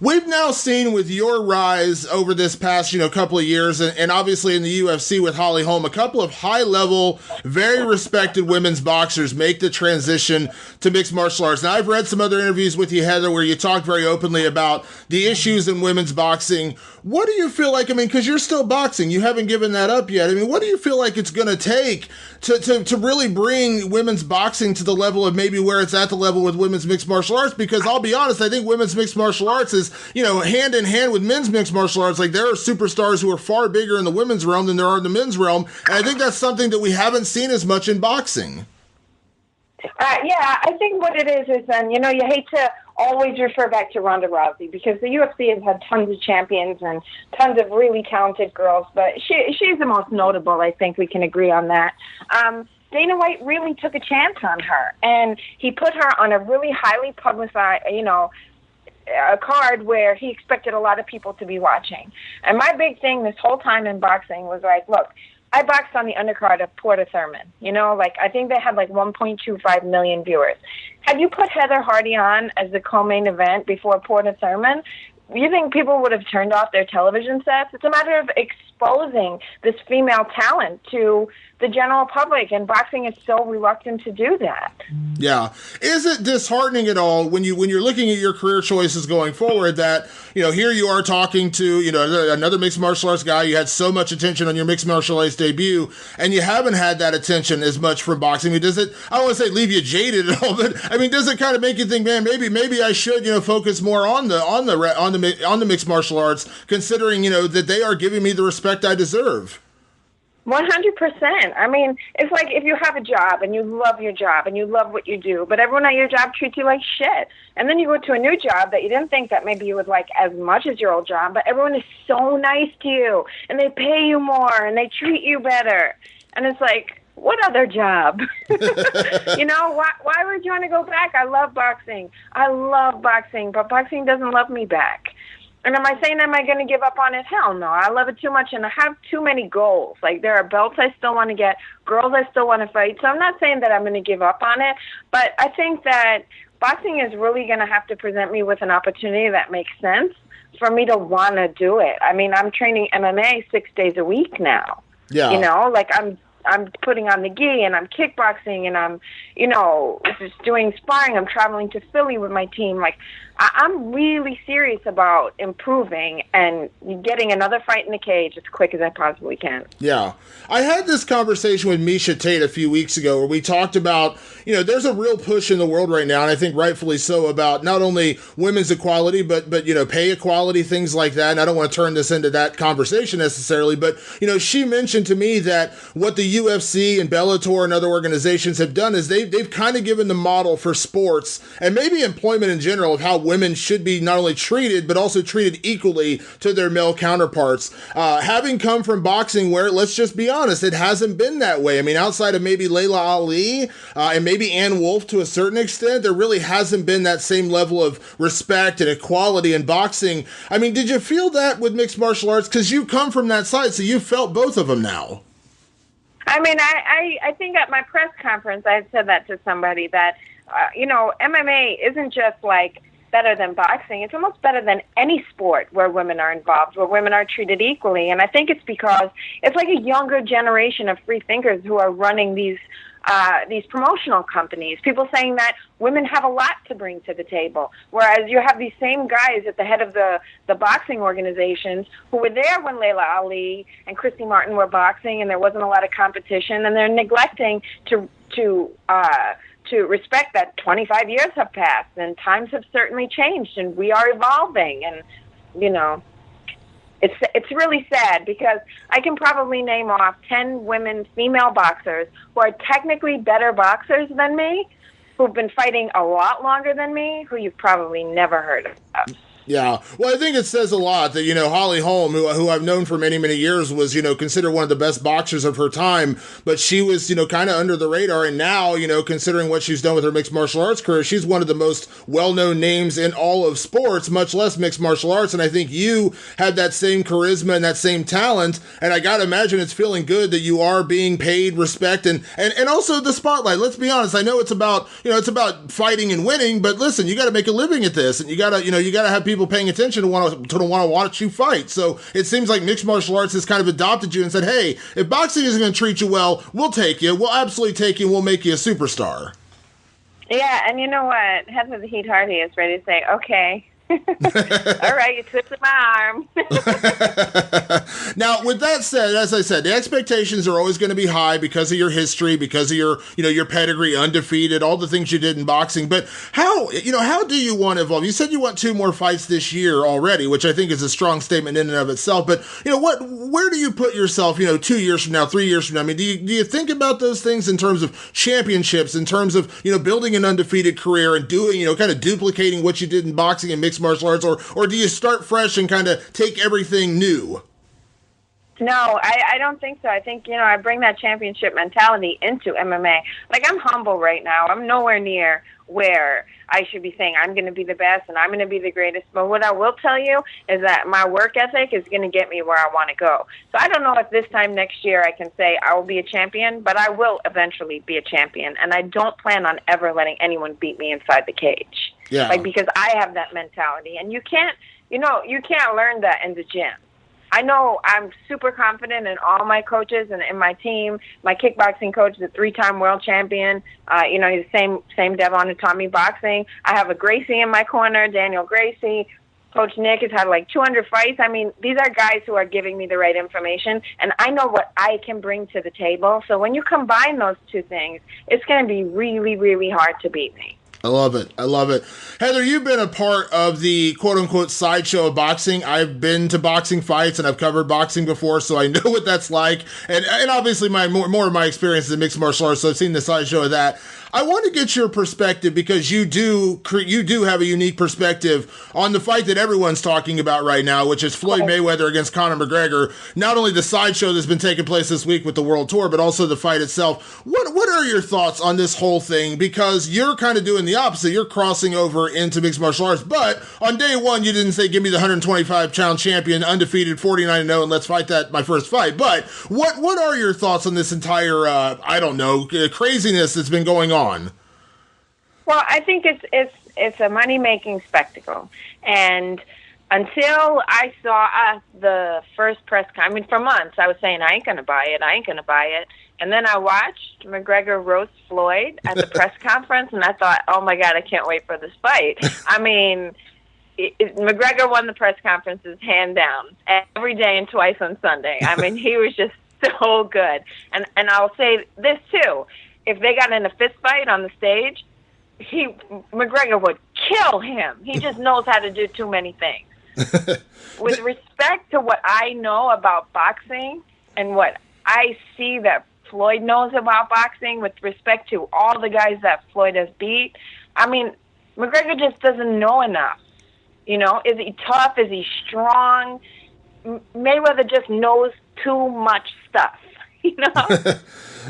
We've now seen with your rise over this past, couple of years, and obviously in the UFC with Holly Holm, a couple of high-level, very respected women's boxers make the transition to mixed martial arts. Now, I've read some other interviews with you, Heather, where you talk very openly about the issues in women's boxing. What do you feel like, because you're still boxing, you haven't given that up yet. What do you feel like it's going to take to really bring women's boxing to the level of maybe where it's at the level with women's mixed martial arts? Because I'll be honest, I think women's mixed martial arts is, hand in hand with men's mixed martial arts. Like, there are superstars who are far bigger in the women's realm than there are in the men's realm. And I think that's something that we haven't seen as much in boxing. Yeah, I think what it is, you hate to always refer back to Ronda Rousey because the UFC has had tons of champions and tons of really talented girls, but she's the most notable. I think we can agree on that. Dana White really took a chance on her, and he put her on a really highly publicized, a card where he expected a lot of people to be watching. And my big thing this whole time in boxing was like, look, I boxed on the undercard of Porter Thurman. I think they had 1.25 million viewers. Had you put Heather Hardy on as the co-main event before Porter Thurman, you think people would have turned off their television sets? It's a matter of exposing this female talent to the general public, and boxing is so reluctant to do that. Yeah. Is it disheartening at all when you're looking at your career choices going forward that, here you are talking to, another mixed martial arts guy, you had so much attention on your mixed martial arts debut, and you haven't had that attention as much from boxing? I mean, does it, I don't want to say leave you jaded at all, but I mean, does it kind of make you think, man, maybe I should, focus more on the mixed martial arts, considering, that they are giving me the respect I deserve? 100%. I mean, it's like if you have a job and you love your job and you love what you do, but everyone at your job treats you like shit. And then you go to a new job that you didn't think that maybe you would like as much as your old job, but everyone is so nice to you and they pay you more and they treat you better. And it's like, what other job? Why would you want to go back? I love boxing, but boxing doesn't love me back. And am I saying, am I going to give up on it? Hell no. I love it too much, and I have too many goals. Like, there are belts I still want to get, girls I still want to fight. So I'm not saying that I'm going to give up on it, but I think that boxing is really going to have to present me with an opportunity that makes sense for me to want to do it. I mean, I'm training MMA 6 days a week now. Yeah. I'm putting on the gi and I'm kickboxing and I'm, just doing sparring. I'm traveling to Philly with my team. Like, I'm really serious about improving and getting another fight in the cage as quick as I possibly can. Yeah. I had this conversation with Misha Tate a few weeks ago where we talked about, there's a real push in the world right now, and I think rightfully so, about not only women's equality, but pay equality, things like that. And I don't want to turn this into that conversation necessarily, but, she mentioned to me that what the UFC and Bellator and other organizations have done is they've kind of given the model for sports and maybe employment in general of how women should be not only treated, but also treated equally to their male counterparts. Having come from boxing where, let's just be honest, it hasn't been that way. I mean, outside of maybe Layla Ali and maybe Ann Wolfe to a certain extent, there really hasn't been that same level of respect and equality in boxing. I mean, did you feel that with mixed martial arts? Because you come from that side, so you felt both of them now. I mean, I think at my press conference, I had said that to somebody that, MMA isn't just like better than boxing. It's almost better than any sport where women are involved, where women are treated equally. And I think it's because it's like a younger generation of free thinkers who are running these promotional companies, people saying that women have a lot to bring to the table, whereas you have these same guys at the head of the boxing organizations who were there when Layla Ali and Christy Martin were boxing and there wasn't a lot of competition, and they're neglecting to respect that 25 years have passed and times have certainly changed and we are evolving. And, it's really sad because I can probably name off 10 women, female boxers who are technically better boxers than me, who've been fighting a lot longer than me, who you've probably never heard of. Yeah. Well, I think it says a lot that, Holly Holm, who I've known for many, many years, was, considered one of the best boxers of her time, but she was, kind of under the radar. And now, considering what she's done with her mixed martial arts career, she's one of the most well-known names in all of sports, much less mixed martial arts. And I think you had that same charisma and that same talent. And I got to imagine it's feeling good that you are being paid respect and also the spotlight. Let's be honest. I know it's about, it's about fighting and winning, but listen, you got to make a living at this, and you got to have people paying attention to want to watch you fight. So it seems like mixed martial arts has kind of adopted you and said, hey, if boxing isn't going to treat you well, we'll take you. We'll absolutely take you and we'll make you a superstar. Yeah, and you know what? Heather the Heat Hardy is ready to say, okay, All right, you twisted my arm. Now, with that said, as I said, the expectations are always going to be high because of your history, because of your pedigree, undefeated, all the things you did in boxing. But how do you want to evolve? You said you want 2 more fights this year already, which I think is a strong statement in and of itself. But where do you put yourself? 2 years from now, 3 years from now. I mean, do you think about those things in terms of championships, in terms of building an undefeated career and doing kind of duplicating what you did in boxing and mixed martial arts, or do you start fresh and kind of take everything new? No, I don't think so. I think, I bring that championship mentality into MMA. Like, I'm humble right now. I'm nowhere near where I should be saying I'm going to be the best and I'm going to be the greatest. But what I will tell you is that my work ethic is going to get me where I want to go. So I don't know if this time next year I can say I will be a champion, but I will eventually be a champion. And I don't plan on ever letting anyone beat me inside the cage. Yeah. Because I have that mentality. And you can't learn that in the gym. I know I'm super confident in all my coaches and in my team. My kickboxing coach is a 3-time world champion. He's the same Devon who taught me boxing. I have a Gracie in my corner, Daniel Gracie. Coach Nick has had like 200 fights. I mean, these are guys who are giving me the right information, and I know what I can bring to the table. So when you combine those two things, it's going to be really, really hard to beat me. I love it. Heather, you've been a part of the quote-unquote sideshow of boxing. I've been to boxing fights, and I've covered boxing before, so I know what that's like. And obviously, more of my experience is in mixed martial arts, so I've seen the sideshow of that. I want to get your perspective, because you do have a unique perspective on the fight that everyone's talking about right now, which is Floyd Mayweather against Conor McGregor. Not only the sideshow that's been taking place this week with the World Tour, but also the fight itself. What are your thoughts on this whole thing? Because you're kind of doing the opposite. You're crossing over into mixed martial arts, but on day one, you didn't say, give me the 125-pound champion, undefeated, 49-0, and let's fight my first fight. But what are your thoughts on this entire, craziness that's been going on? Well, I think it's a money-making spectacle. And until I saw the first press conference, for months I was saying, I ain't going to buy it. And then I watched McGregor roast Floyd at the press conference, and I thought, oh, my God, I can't wait for this fight. I mean, McGregor won the press conferences hand down every day and twice on Sunday. I mean, he was just so good. And I'll say this, too. If they got in a fist fight on the stage, McGregor would kill him. He just knows how to do too many things. With respect to what I know about boxing and what I see that Floyd knows about boxing, with respect to all the guys that Floyd has beat, I mean, McGregor just doesn't know enough. Is he tough? Is he strong? Mayweather just knows too much stuff.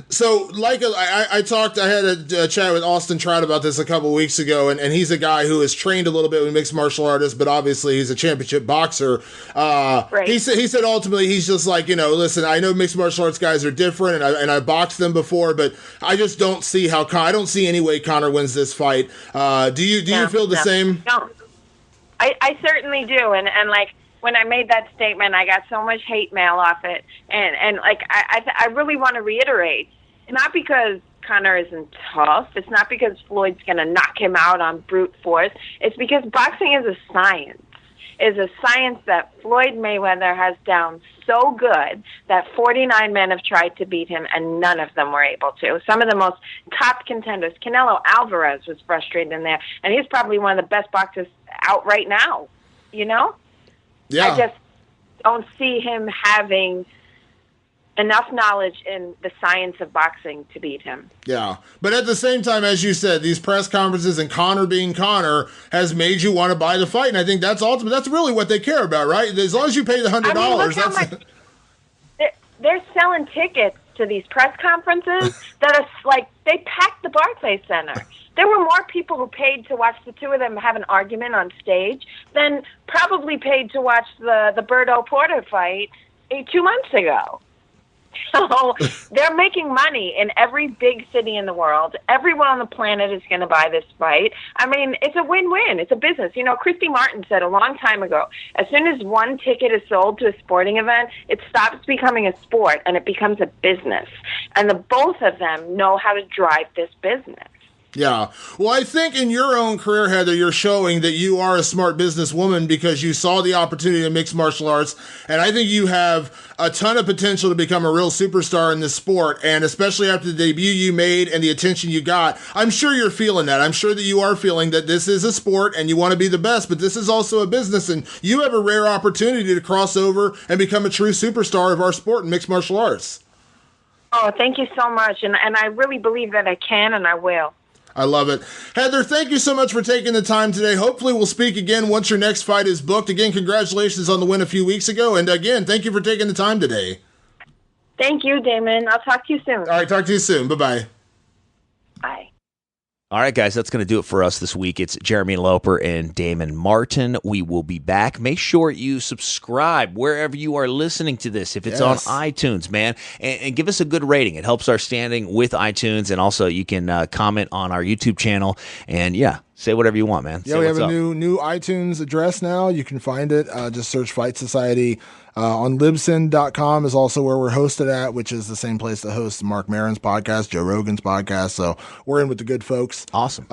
So, like I had a chat with Austin Trout about this a couple of weeks ago, and he's a guy who has trained a little bit with mixed martial artists, but obviously he's a championship boxer. Right. He said ultimately he's just like, listen, I know mixed martial arts guys are different, and I boxed them before, but I just don't see I don't see any way Conor wins this fight. Do you feel the same? No, I certainly do, and like, when I made that statement, I got so much hate mail off it. And I really want to reiterate, not because Conor isn't tough. It's not because Floyd's going to knock him out on brute force. It's because boxing is a science. It's a science that Floyd Mayweather has down so good that 49 men have tried to beat him, and none of them were able to. Some of the most top contenders, Canelo Alvarez was frustrated in there, and he's probably one of the best boxers out right now, Yeah. I just don't see him having enough knowledge in the science of boxing to beat him. Yeah. But at the same time, as you said, these press conferences and Conor being Conor has made you want to buy the fight. And I think that's ultimate. That's really what they care about, right? As long as you pay the $100. Look how much they're selling tickets to these press conferences that are like, they packed the Barclays Center. There were more people who paid to watch the two of them have an argument on stage than probably paid to watch the Berto Porter fight 2 months ago. So they're making money in every big city in the world. Everyone on the planet is going to buy this fight. I mean, it's a win-win. It's a business. Christy Martin said a long time ago, as soon as one ticket is sold to a sporting event, it stops becoming a sport and it becomes a business. And the both of them know how to drive this business. Yeah. Well, I think in your own career, Heather, you're showing that you are a smart businesswoman because you saw the opportunity in mixed martial arts. And I think you have a ton of potential to become a real superstar in this sport. And especially after the debut you made and the attention you got, I'm sure you're feeling that. I'm sure that you are feeling that this is a sport and you want to be the best, but this is also a business. And you have a rare opportunity to cross over and become a true superstar of our sport in mixed martial arts. Oh, thank you so much. And I really believe that I can and I will. I love it. Heather, thank you so much for taking the time today. Hopefully we'll speak again once your next fight is booked. Again, congratulations on the win a few weeks ago. And again, thank you for taking the time today. Thank you, Damon. I'll talk to you soon. All right, talk to you soon. Bye-bye. Bye. All right, guys, that's going to do it for us this week. It's Jeremy Loper and Damon Martin. We will be back. Make sure you subscribe wherever you are listening to this. If it's on iTunes, man, and give us a good rating. It helps our standing with iTunes, and also you can comment on our YouTube channel. And, yeah, say whatever you want, man. Yeah, we have a new iTunes address now. You can find it. Just search Fight Society. On Libsyn.com is also where we're hosted at, which is the same place that hosts Mark Maron's podcast, Joe Rogan's podcast. So we're in with the good folks. Awesome.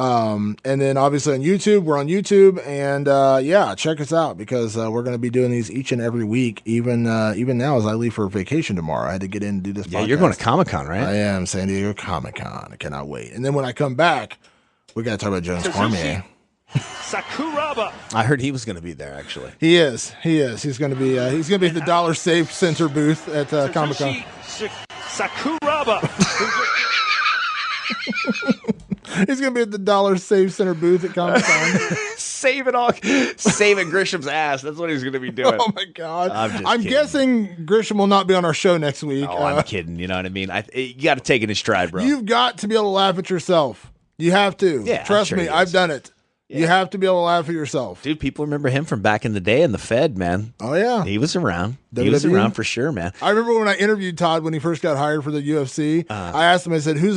And then obviously on YouTube, we're on YouTube. And yeah, check us out because we're going to be doing these each and every week, even now as I leave for vacation tomorrow. I had to get in and do this podcast. Yeah, you're going to Comic-Con, right? I am, San Diego Comic-Con. I cannot wait. And then when I come back, we got to talk about Jones Cormier. Sakuraba. I heard he was going to be there, actually. He is. He's going to be at the Dollar Save Center booth at Comic-Con. Sakuraba. He's going to be at the Dollar Save Center booth at Comic-Con. Saving Grisham's ass. That's what he's going to be doing. Oh, my God. I'm guessing Grisham will not be on our show next week. Oh, I'm kidding. You know what I mean? You got to take it in stride, bro. You've got to be able to laugh at yourself. You have to. Yeah, Trust me, I've done it. Yeah. You have to be able to laugh at yourself. Dude, people remember him from back in the day in the Fed, man. Oh, yeah. He was around. WWE? He was around for sure, man. I remember when I interviewed Todd when he first got hired for the UFC. I asked him, I said, who's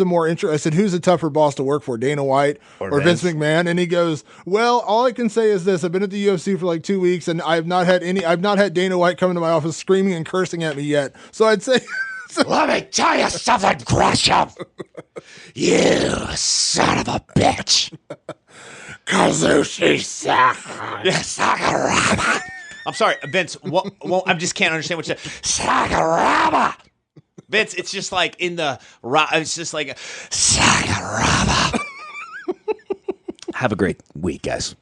a tougher boss to work for, Dana White or Vince McMahon? And he goes, well, all I can say is this. I've been at the UFC for like 2 weeks, and I've not had Dana White come into my office screaming and cursing at me yet. So I'd say... Let me tell you something, Gresham. You son of a bitch. Kazushi Sakuraba. I'm sorry, Vince. I just can't understand what you said. Sakuraba. Vince, it's just like in the... It's just like Sakuraba. Have a great week, guys.